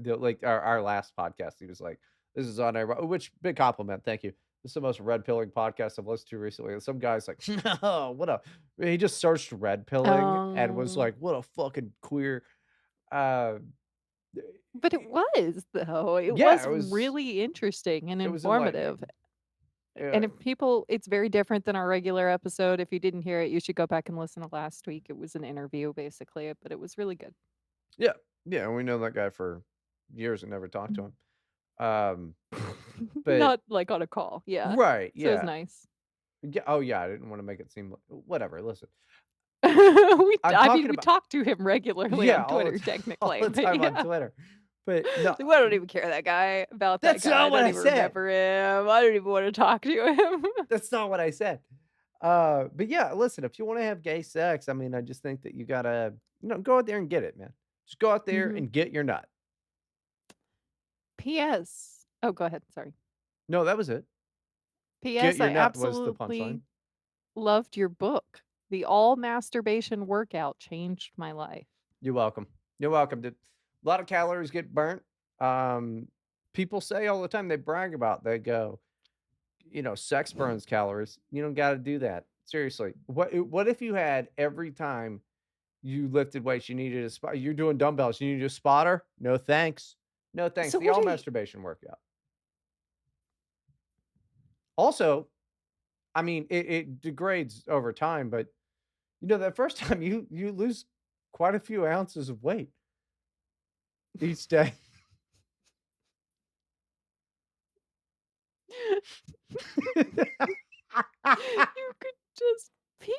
like, our last podcast, he was like, "This is on every," which big compliment, thank you. This is the most red pilling podcast I've listened to recently, and some guy's like, "No, what a," he just searched red pilling and was Um, like, "What a fucking queer," uh, but it was, though. It yeah, was really interesting and it was informative. enlightening. And Yeah, if people it's very different than our regular episode. If you didn't hear it, you should go back and listen to last week. It was an interview, basically, but it was really good. yeah, yeah, and we know that guy for years and never talked to him. Um, but Not, like, on a call, yeah. right, So it was yeah. nice. Yeah, oh, yeah, I didn't wanna make it seem like whatever, listen. I'm I mean, talking we about talk to him regularly yeah, on Twitter all technically, the but time on yeah. Twitter. But no, Like, I don't even care about that that's guy. I not what don't I even said. remember him. I don't even wanna talk to him. That's not what I said. But yeah, listen, if you wanna have gay sex, I mean, I just think that you gotta, go out there and get it, man. Just go out there Mhm. and get your nut. PS oh, go ahead, sorry. No, that was it. Get PS, your I nut was the punchline. absolutely loved your book. The All Masturbation Workout changed my life. You're welcome. You're welcome, dude. A lot of calories get burnt. Um, People say all the time, they brag about, they go, sex burns calories. You don't gotta do that. Seriously. What if you had every time you lifted weights, you needed a spot, you're doing dumbbells, you need a spotter? No thanks. No thanks. So The what all are you masturbation workout. Also, I mean, it degrades over time, but that first time you lose quite a few ounces of weight each day. you could just pee.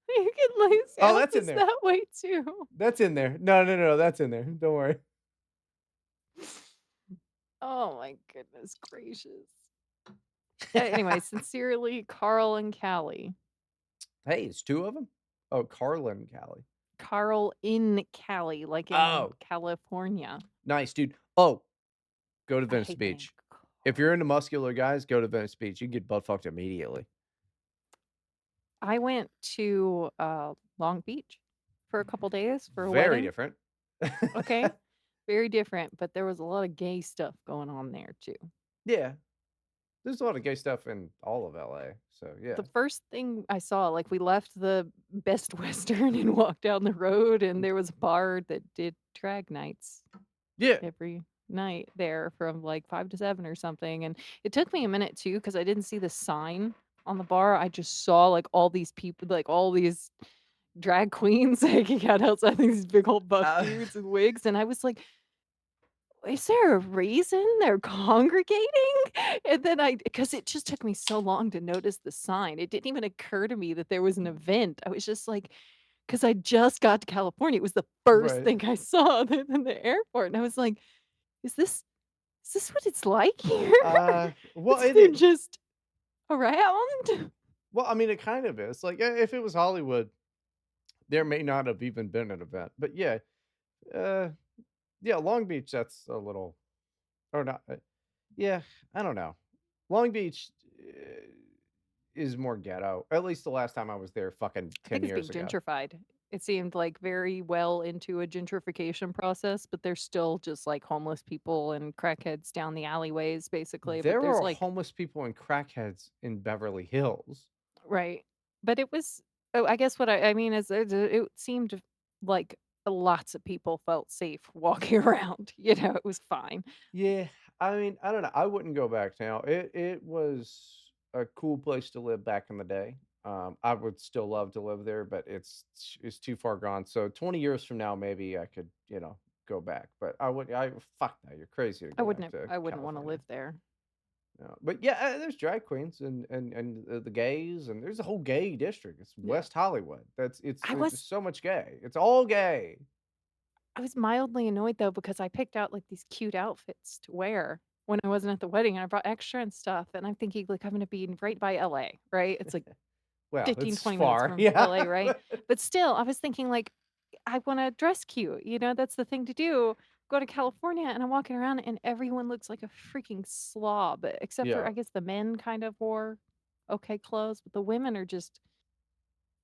You could lose Oh, that's in ounces there. that way too. That's in there. No, no, no, that's in there. Don't worry. Oh my goodness gracious. Anyway, sincerely, Carl and Callie. Hey, it's 2 of them. Oh, Carlin Callie. Carl in Cali, like in Oh, California. nice, dude. Oh, go to I Venice hate the name Beach. If you're Carl. into muscular guys, go to Venice Beach. You can get butt fucked immediately. I went to, Long Beach for a couple days for a Very wedding, different. okay? Very different, but there was a lot of gay stuff going on there too. Yeah. There's a lot of gay stuff in all of LA, so yeah. The first thing I saw, like, we left the Best Western and walked down the road, and there was a bar that did drag nights Yeah. every night there from, like, 5 to 7 or something, and it took me a minute too because I didn't see the sign on the bar. I just saw, like, all these people, like, all these drag queens hanging out outside these big old buff Uh, dudes in wigs, and I was like, "Is there a reason they're congregating?" And then because it just took me so long to notice the sign. It didn't even occur to me that there was an event. I was just like, because I just got to California, it was the first right. thing I saw in the airport, and I was like, "Is this what it's like here? Well, Is it there is. just around?" Well, I mean, it kind of is. Like, if it was Hollywood, there may not have even been an event. But yeah, uh, yeah, Long Beach, that's a little or not. Yeah, I don't know. Long Beach is more ghetto. At least the last time I was there, fucking I think 10 it's being years ago. gentrified. It seemed, like, very well into a gentrification process, but there's still just, like, homeless people and crackheads down the alleyways, basically, but There there's, are like homeless people and crackheads in Beverly Hills. right. But it was oh, I guess what I mean is it seemed like lots of people felt safe walking around, it was fine. Yeah, I mean, I don't know. I wouldn't go back now. It was a cool place to live back in the day. I would still love to live there, but it's too far gone. So 20 years from now, maybe I could, go back. But I would. I fuck no. You're crazy to go back to I wouldn't wanna California. live there. No. But yeah, there's drag queens and the gays and there's a whole gay district. It's Yeah. West Hollywood. That's it's I it's was so much gay. It's all gay. I was mildly annoyed though because I picked out, like, these cute outfits to wear when I wasn't at the wedding, and I brought extra and stuff, and I'm thinking, like, I'm gonna be right by LA, right? It's, like, Well, 15, it's 20 minutes far. from Yeah. LA, right? But still, I was thinking, like, I wanna dress cute, that's the thing to do. Go to California, and I'm walking around, and everyone looks like a freaking slob, except for, Yeah. I guess, the men kind of wore okay clothes, but the women are just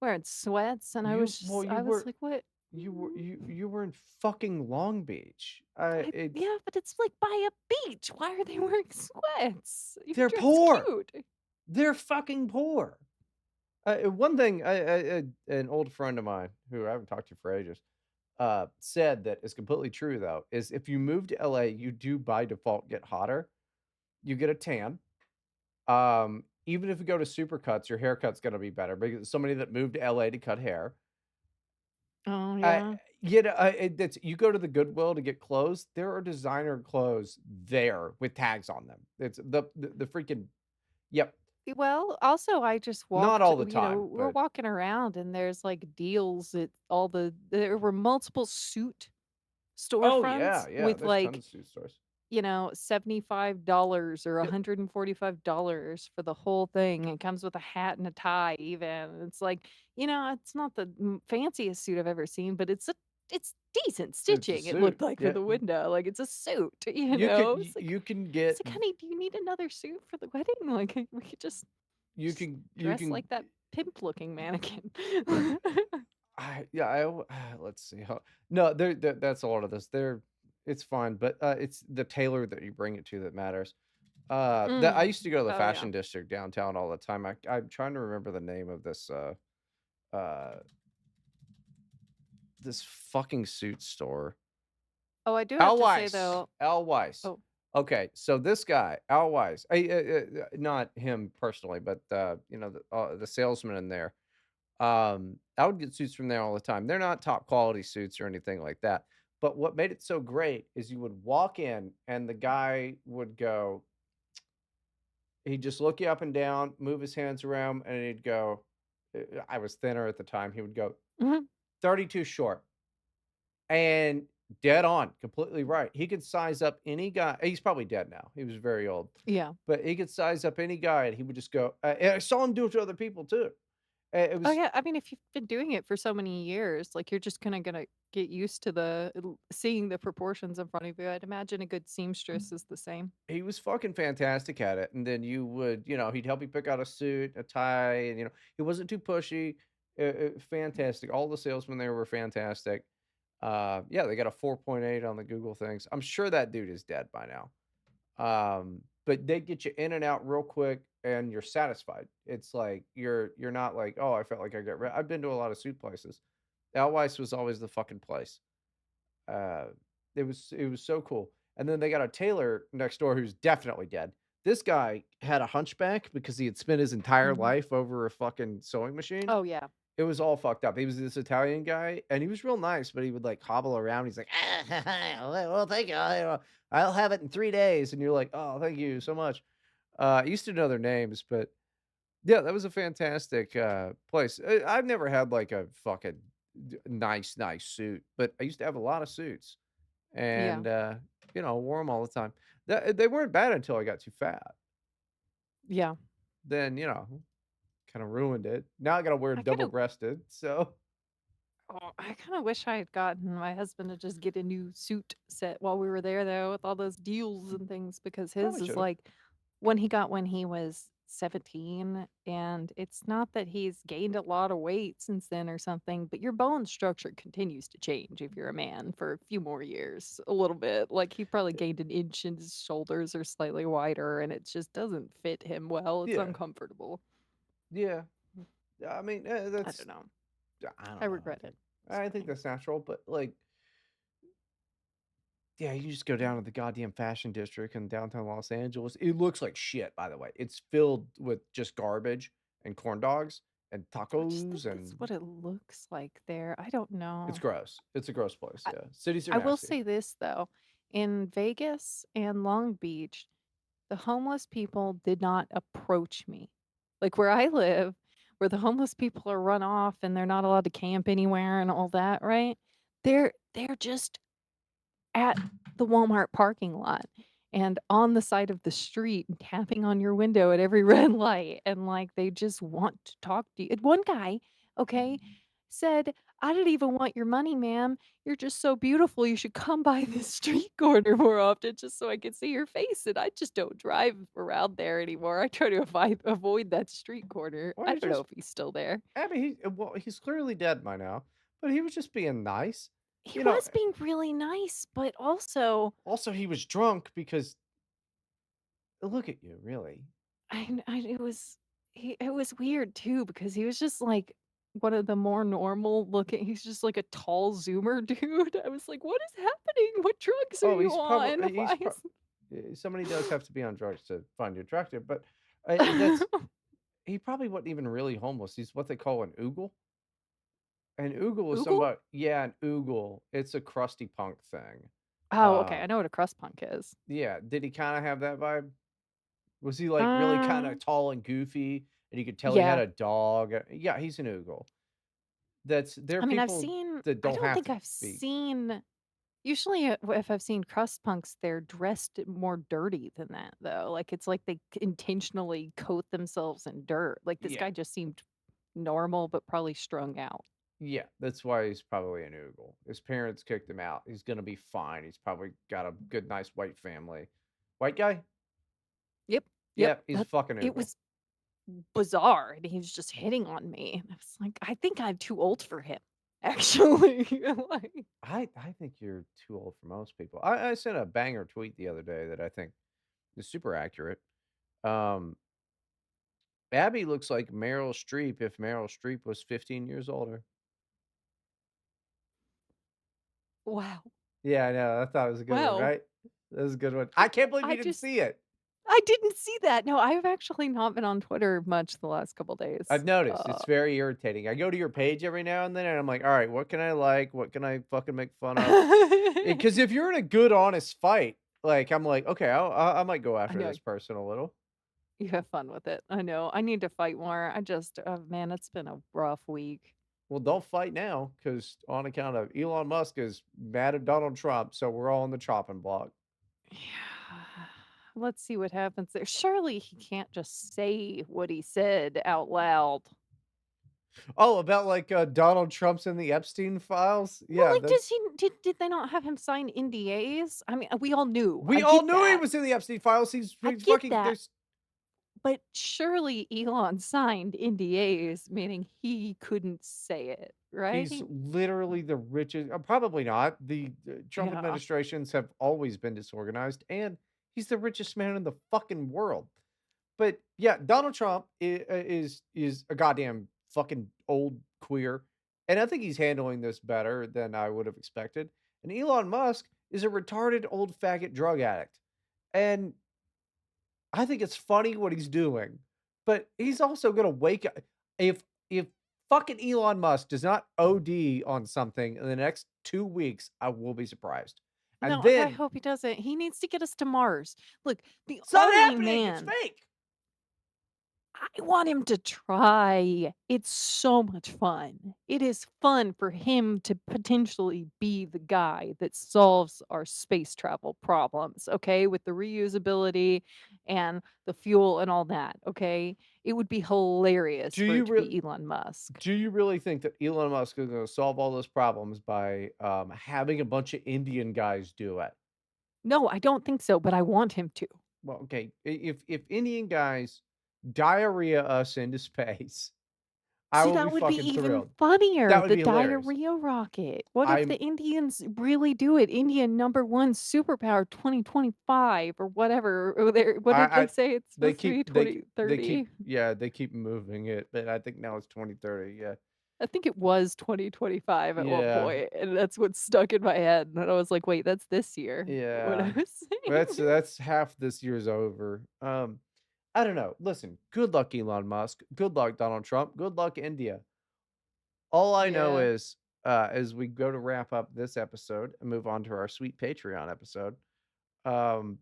wearing sweats, and You well, I was like, "What?" you were in fucking Long Beach. It's Yeah, but it's, like, by a beach. Why are they wearing sweats? You they're dress poor. cute. They're fucking poor. One thing, an old friend of mine who I haven't talked to for ages, said that is completely true though, is if you move to LA, you do by default get hotter. You get a tan. Even if you go to Supercuts, your haircut's gonna be better because somebody that moved to LA to cut hair. Oh, Uh, yeah. that's you go to the Goodwill to get clothes, there are designer clothes there with tags on them. It's the freaking yep. Well, also, I just Not walked all the time, we're but walking around and there's, like, deals at all there were multiple suit oh, storefronts yeah, yeah, with, there's tons like, of suit stores. $75 or Yep, $145 for the whole thing. It comes with a hat and a tie even. It's like, it's not the fanciest suit I've ever seen, but it's decent it's a stitching, it looked suit. like for Yeah, the window. Like it's a suit, you can It's like you can it's get like, "Honey, do you need another suit for the wedding?" Like, we could just you dress can like that pimp looking mannequin. I yeah, let's see how no, that's a lot of this. It's fine, but, it's the tailor that you bring it to that matters. That I Mm. used to go to the Oh, yeah. fashion district downtown all the time. I'm trying to remember the name of uh, this fucking suit store. Oh, I do have Al to say Weiss. though Al Weiss. oh, Okay, so this guy, Al Weiss, not him personally, but, the salesman in there. I would get suits from there all the time. They're not top quality suits or anything like that. But what made it so great is you would walk in and the guy would go, he'd just look you up and down, move his hands around, and he'd go, I was thinner at the time. He would go, mhm, 32 short. And dead on, completely right. He could size up any guy. He's probably dead now. He was very old, yeah. but he could size up any guy and he would just go, and I saw him do it to other people too. It Oh, was yeah, I mean, if you've been doing it for so many years, like, you're just kinda gonna get used to seeing the proportions in front of you. I'd imagine a good seamstress is the same. He was fucking fantastic at it, and then you would he'd help you pick out a suit, a tie, and, he wasn't too pushy, fantastic. All the salesmen there were fantastic. Yeah, they got a 4.8 on the Google things. I'm sure that dude is dead by now. but they get you in and out real quick, and you're satisfied. It's like you're not like, "Oh, I felt like I got I've been to a lot of suit places. Alweiss was always the fucking place. Uh, it was so cool. And then they got a tailor next door who's definitely dead. This guy had a hunchback because he had spent his entire Mhm. life over a fucking sewing machine. Oh, yeah. It was all fucked up. He was this Italian guy, and he was real nice, but he would, like, hobble around. He's like, well, thank you. I'll have it in 3 days." And you're like, "Oh, thank you so much." I used to know their names, but yeah, that was a fantastic, place. I've never had, like, a fucking nice suit, but I used to have a lot of suits, Yeah. and, wore them all the time. They weren't bad until I got too fat. Yeah. Then, kinda ruined it. Now I gotta wear I kinda double-breasted, so Oh, I kinda wish I had gotten my husband to just get a new suit set while we were there, though, with all those deals and things, because his probably is should've. like one he got when he was 17, and it's not that he's gained a lot of weight since then or something, but your bone structure continues to change if you're a man for a few more years, a little bit. Like, he probably gained an inch and his shoulders are slightly wider, and it just doesn't fit him well, it's Yeah, uncomfortable. yeah. I mean, I don't know. I I don't know, regret it. It's I think fine. that's natural, but, like, yeah, you just go down to the goddamn fashion district in downtown Los Angeles. It looks like shit, by the way. It's filled with just garbage and corn dogs and I just think tacos, that's and what it looks like there. I don't it's know. gross. It's a gross place, I yeah. Cities are I will nasty. say this though, in Vegas and Long Beach, the homeless people did not approach me. Like where I live, where the homeless people are run off and they're not allowed to camp anywhere and all that, right? They're just at the Walmart parking lot and on the side of the street and tapping on your window at every red light, and, like, they just want to talk to you. And one guy, okay, said, "I didn't even want your money, ma'am. You're just so beautiful. You should come by this street corner more often just so I could see your face." And I just don't drive around there anymore. I try to avoid that street corner. Well, I he's don't know just if he's still there. he's clearly dead by now, but he was just being nice. He You know, was being really nice, but also also he was drunk because look at you, really. I it was weird too because he was just, like, one of the more normal looking he's just, like, a tall Zoomer dude. I was like, "What is happening? What drugs are Oh, you on? Why is" somebody does have to be on drugs to find you attractive, but, that's he probably wasn't even really homeless. He's what they call an oogle. An oogle is Oogle? somebody yeah, an oogle. It's a crusty punk thing. Oh, okay, I Um, know what a crust punk is. yeah, did he kinda have that vibe? Was he, like, really kinda Um, tall and goofy, and you could tell he had yeah. a dog? Yeah, he's an oogle. They're I mean, people that I don't don't have think to I've be. seen usually, if I've seen crust punks, they're dressed more dirty than that, though. Like, it's like they intentionally coat themselves in dirt. Like, this Yeah. guy just seemed normal, but probably strung out. Yeah, that's why he's probably an oogle. His parents kicked him out. He's gonna be fine. He's probably got a good, nice white family. White guy? Yep, yep, Yeah, he's a that fucking it oogle. was bizarre, and he was just hitting on me, and I was like, "I think I'm too old for him, actually." Like I think you're too old for most people. I sent a banger tweet the other day that I think is super accurate. Um, Abby looks like Meryl Streep if Meryl Streep was 15 years older. wow. Yeah, I know. I thought it was a good one, Well, right? That was a good one. I can't believe I you didn't just see it. I didn't see that. No, I've actually not been on Twitter much the last couple I've days. noticed, it's very irritating. I go to your page every now and then, and I'm like, "Alright, what can I like? What can I fucking make fun of?" Because if you're in a good, honest fight, like, I'm like, "Okay, I might go I after know. this person a little." You have fun with it. I know. I need to fight more. I just oh, man, it's been a rough week. Well, don't fight now, because on account of Elon Musk is mad at Donald Trump, so we're all on the chopping block. Yeah. Let's see what happens there. Surely he can't just say what he said out loud. Oh, about, like, Donald Trump's in the Epstein files? Well, Yeah, like, does that's he did they not have him sign NDAs? I mean, we all knew. I we all get knew he that. was in the Epstein files, I he's get fucking that. there's But surely Elon signed NDAs, meaning he couldn't say it, he's right? literally the richest probably not. The Trump Yeah. administrations have always been disorganized, and He's the richest man in the fucking world. But yeah, Donald Trump is a goddamn fucking old queer, and I think he's handling this better than I would have expected. And Elon Musk is a retarded old faggot drug addict, and I think it's funny what he's doing, but he's also gonna wake up if fucking Elon Musk does not OD on something in the next 2 weeks, I will be surprised. And No, I then hope he doesn't. He needs to get us to Mars. Look, the it's not only happening, it's man fake. I want him to try. It's so much fun. It is fun for him to potentially be the guy that solves our space travel problems, okay? With the reusability and the fuel and all that, okay? It would be hilarious Do for you it to real be Elon Musk. do you really think that Elon Musk is gonna solve all those problems by, having a bunch of Indian guys do it? No, I don't think so, but I want him to. Well, okay, I if Indian guys diarrhea us into space, I See, will be that would be fucking even thrilled. funnier, That would the be hilarious. diarrhea rocket. What if the I'm Indians really do it? India number 1 superpower 2025 or whatever, or what did they I say it's they supposed to keep be, they keep 2030? yeah, they keep moving it, but I think now it's 2030, yeah. I think it was 2025 at one Yeah, point, and that's what stuck in my head, and I was like, "Wait, that's this year," when I yeah. was saying That's half this year's over. I don't know. Listen, good luck, Elon Musk. Good luck, Donald Trump. Good luck, India. All I know Yeah, is, as we go to wrap up this episode and move on to our sweet Patreon episode, um,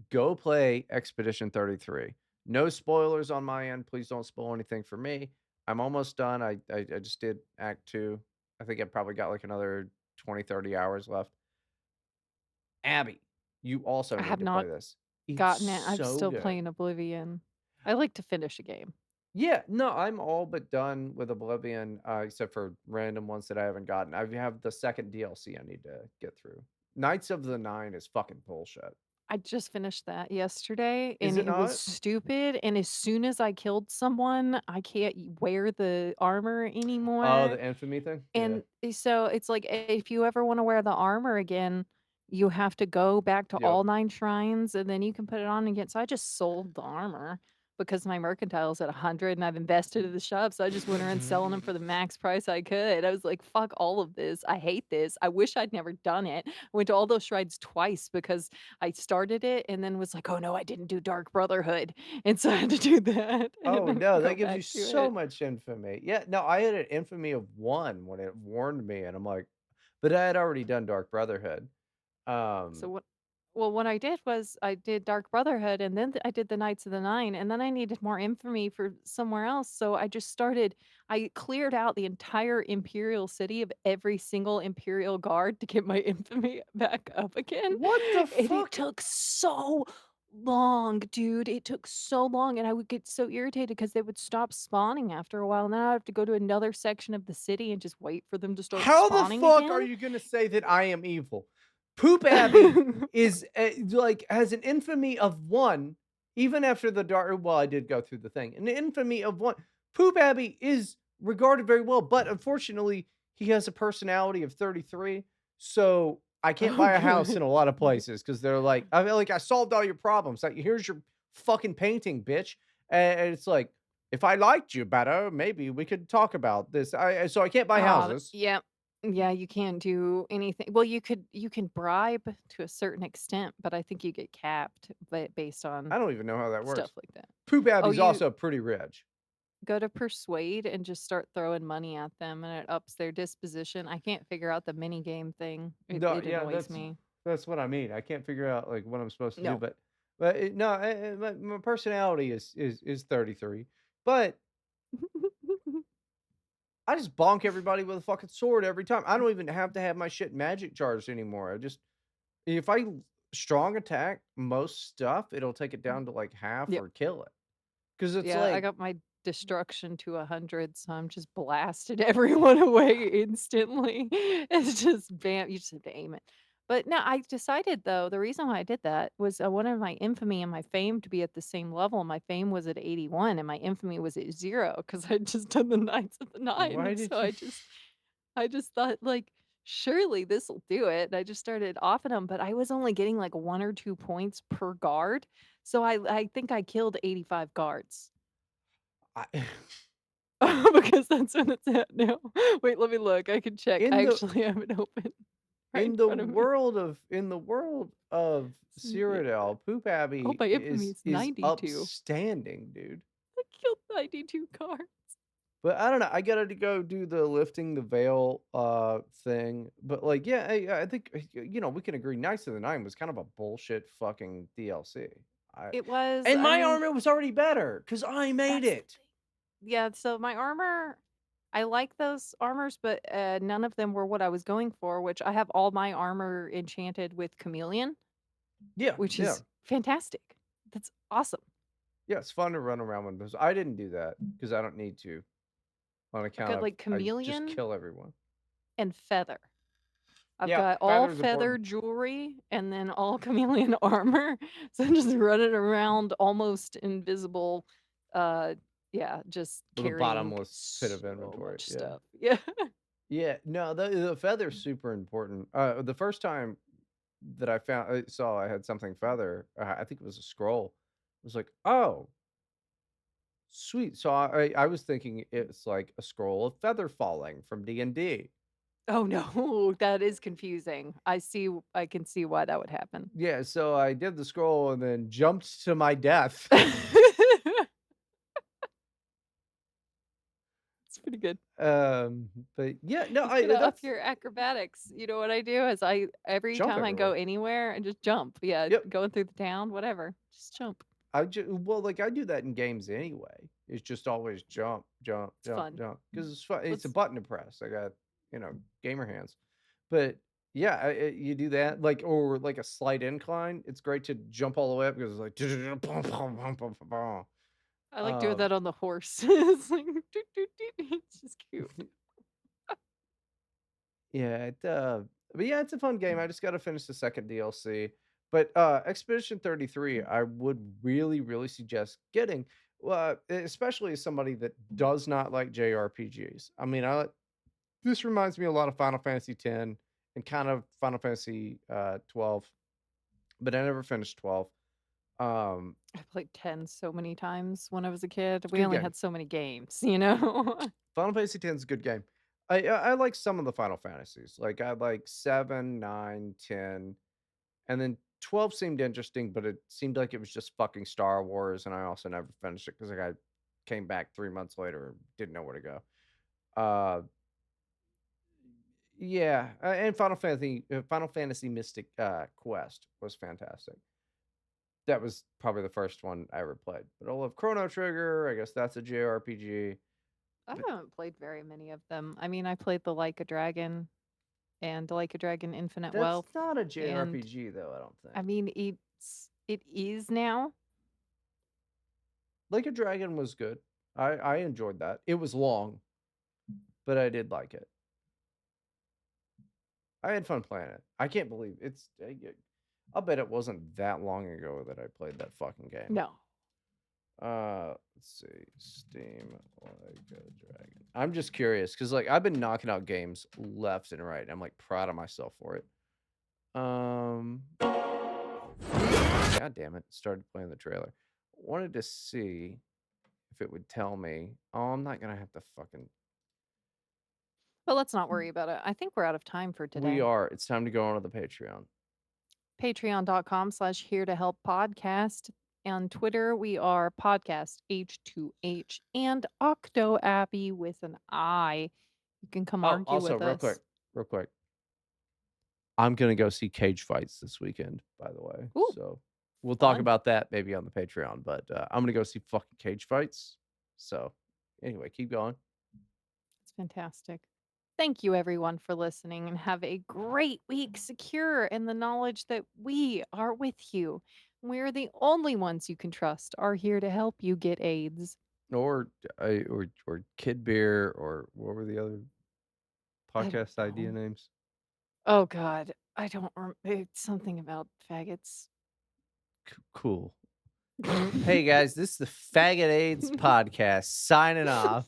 go play Expedition 33. No spoilers on my end. Please don't spoil anything for me. I'm almost done. I just did Act 2. I think I probably got like another 20, 30 hours left. Abby, you also I need have to play not this. It's gotten it. I'm so still good. playing Oblivion. I like to finish a game. Yeah, no, I'm all but done with Oblivion, except for random ones that I haven't gotten. I have the second DLC I need to get through. Knights of the Nine is fucking bullshit. I just finished that yesterday, Is and it it was not? stupid, and as soon as I killed someone, I can't wear the armor Oh, anymore, the infamy thing? Yeah. and so it's like, if you ever wanna wear the armor again, you have to go back to Yep. all 9 shrines, and then you can put it on again, so I just sold the armor because my mercantile's at 100 and I've invested in the shop, so I just went around selling them for the max price I could. I was like, "Fuck all of this. I hate this. I wish I'd never done it." I went to all those shrines twice because I started it and then was like, "Oh, no, I didn't do Dark Brotherhood." And so I had to do that and Oh, then no, that go gives back you to so it. much infamy. Yeah, no, I had an infamy of 1 when it warned me, and I'm like but I had already done Dark Brotherhood. So Um, what I did was I did Dark Brotherhood, and then I did the Knights of the Nine, and then I needed more infamy for somewhere else, so I cleared out the entire Imperial city of every single Imperial guard to get my infamy back up again, what the and it fuck? took so long, dude. It took so long, and I would get so irritated because they would stop spawning after a while, and then I'd have to go to another section of the city and just wait for them to start How the spawning fuck are again. you gonna say that I am evil? Poop Abby is, like, has an infamy of 1 even after the dark well, I did go through the thing. An infamy of 1. Poop Abby is regarded very well, but unfortunately, he has a personality of 33, so I can't Oh, buy a house good. in a lot of places because 'cause they're like, I feel like, "I solved all your problems, like, here's your fucking painting, bitch." And it's like, "If I liked you better, maybe we could talk about this." So I can't buy houses. Yeah. Yeah, you can't do anything well, you can bribe to a certain extent, but I think you get capped based on I don't even know how that stuff works. like that. Poop Oh, Abby's you also pretty rich. go to persuade and just start throwing money at them, and it ups their disposition. I can't figure out the mini game thing. No, It yeah, annoys me. that's what I mean. I can't figure out, like, what I'm supposed to do, No. but it no, my personality is 33, but I just bonk everybody with a fucking sword every time. I don't even have to have my shit magic charged anymore. I just if I strong attack most stuff, it'll take it down to, like, half Yep. or kill it. Because it's Yeah, I like got my destruction to 100, so I'm just blasted everyone away instantly. It's just bam, you just have to aim it. But no, I decided though, the reason why I did that was I wanted my infamy and my fame to be at the same level. My fame was at 81 and my infamy was at 0 because I'd just done the Knights of the Nine. why And so did you I just thought like surely this'll do it. And I just started offing them, but I was only getting like 1 or 2 points per guard. So I think I killed 85 guards I because that's what it's at now. Wait, let me look. I can check. I in the actually have it open right in front of me. in the world of Yeah. Cyrodiil, Poop Oh, Abbey my infamy is is 92. upstanding, dude. I killed 92 guards. But I don't know, I gotta to go do the lifting the veil, thing, but, like, yeah, I think, we can agree Knights of the Nine was kind of a bullshit fucking DLC. I It was, and I my mean, armor was already better because I made that's the it. thing. Yeah, so my armor, I like those armors, but, none of them were what I was going for, which I have all my armor enchanted with Chameleon, Yeah, which yeah. is fantastic. That's awesome. Yeah, it's fun to run around with those. I didn't do that because I don't need to on I've account got, of like, I just Chameleon kill everyone. and Feather. I've Yeah, got all feather's feather important. jewelry and then all chameleon armor, so I'm just running around almost invisible, uh, yeah, just With a carrying bottomless pit of so inventory, much yeah. stuff. Yeah. Yeah, no, the feather's super important. The first time that I saw I had something feather, I think it was a scroll. I was like, "Oh, sweet." So I was thinking it's like a scroll of feather falling from D&D. Oh, no, that is confusing. I can see why that would happen. Yeah, so I did the scroll and then jumped to my death. It's pretty good. But yeah, no, You I gotta up that's your acrobatics. You know what I do is I every jump time I go everywhere. anywhere, I just jump. Yeah, Yep. going through the town, whatever, just jump. Well, like, I do that in games anyway. It's just always jump, jump, It's jump, fun. jump because it's fun. It's a Let's button to press. I got, gamer hands. But yeah, you do that, like, or like a slight incline. It's great to jump all the way up because it's like, I like doing um, that on the horse. It's like doot, doot, doot. It's just cute. yeah, but yeah, it's a fun game. I just got to finish the second DLC. But Expedition 33, I would really, really suggest getting, especially as somebody that does not like JRPGs. I mean, this reminds me a lot of Final Fantasy X and kind of Final Fantasy 12, but I never finished 12. Um, I played 10 so many times when I was a kid. it's a We good only game. had so many games, you know? Final Fantasy X is a good game. I like some of the Final Fantasies. Like I like 7, 9, 10. And then 12 seemed interesting, but it seemed like it was just fucking Star Wars, and I also never finished it because I came back 3 months later and didn't know where to go. Uh, yeah, and Final Fantasy Mystic, Quest was fantastic. That was probably the first one I ever played, but I love Chrono Trigger, I guess that's a JRPG, I but haven't played very many of them. I mean, I played the Like a Dragon and Like a Dragon Infinite that's Wealth, not a and JRPG though, I don't I think. mean, it is now. Like a Dragon was good. I enjoyed that. It was long, but I did like it. I had fun playing it. I can't believe I'll bet it wasn't that long ago that I played that fucking game. No. Let's see. Steam like a dragon. I'm just curious because like I've been knocking out games left and right. I'm like proud of myself for it. God damn it! Started playing the trailer. Wanted to see if it would tell me. Oh, I'm not gonna have to fucking. But let's not worry about it. I think we're out of time for We today. are. It's time to go on to the Patreon. Patreon.com/here to help podcast. On Twitter, we are podcast H2H and Octo Abby with an I. You can come Oh, argue also, with us. real quick. I'm gonna go see cage fights this weekend, by the way. Ooh, So we'll talk fun. about that maybe on the Patreon, but I'm gonna go see fucking cage fights. So anyway, keep going. It's fantastic. Thank you, everyone, for listening and have a great week secure in the knowledge that we are with you. We're the only ones you can trust are here to help you get AIDS. Or or Kid Beer or what were the other I don't podcast idea know. names? Oh, God. I don't it's something about faggots. Cool. Hey guys, this is the Faggot AIDS podcast signing off.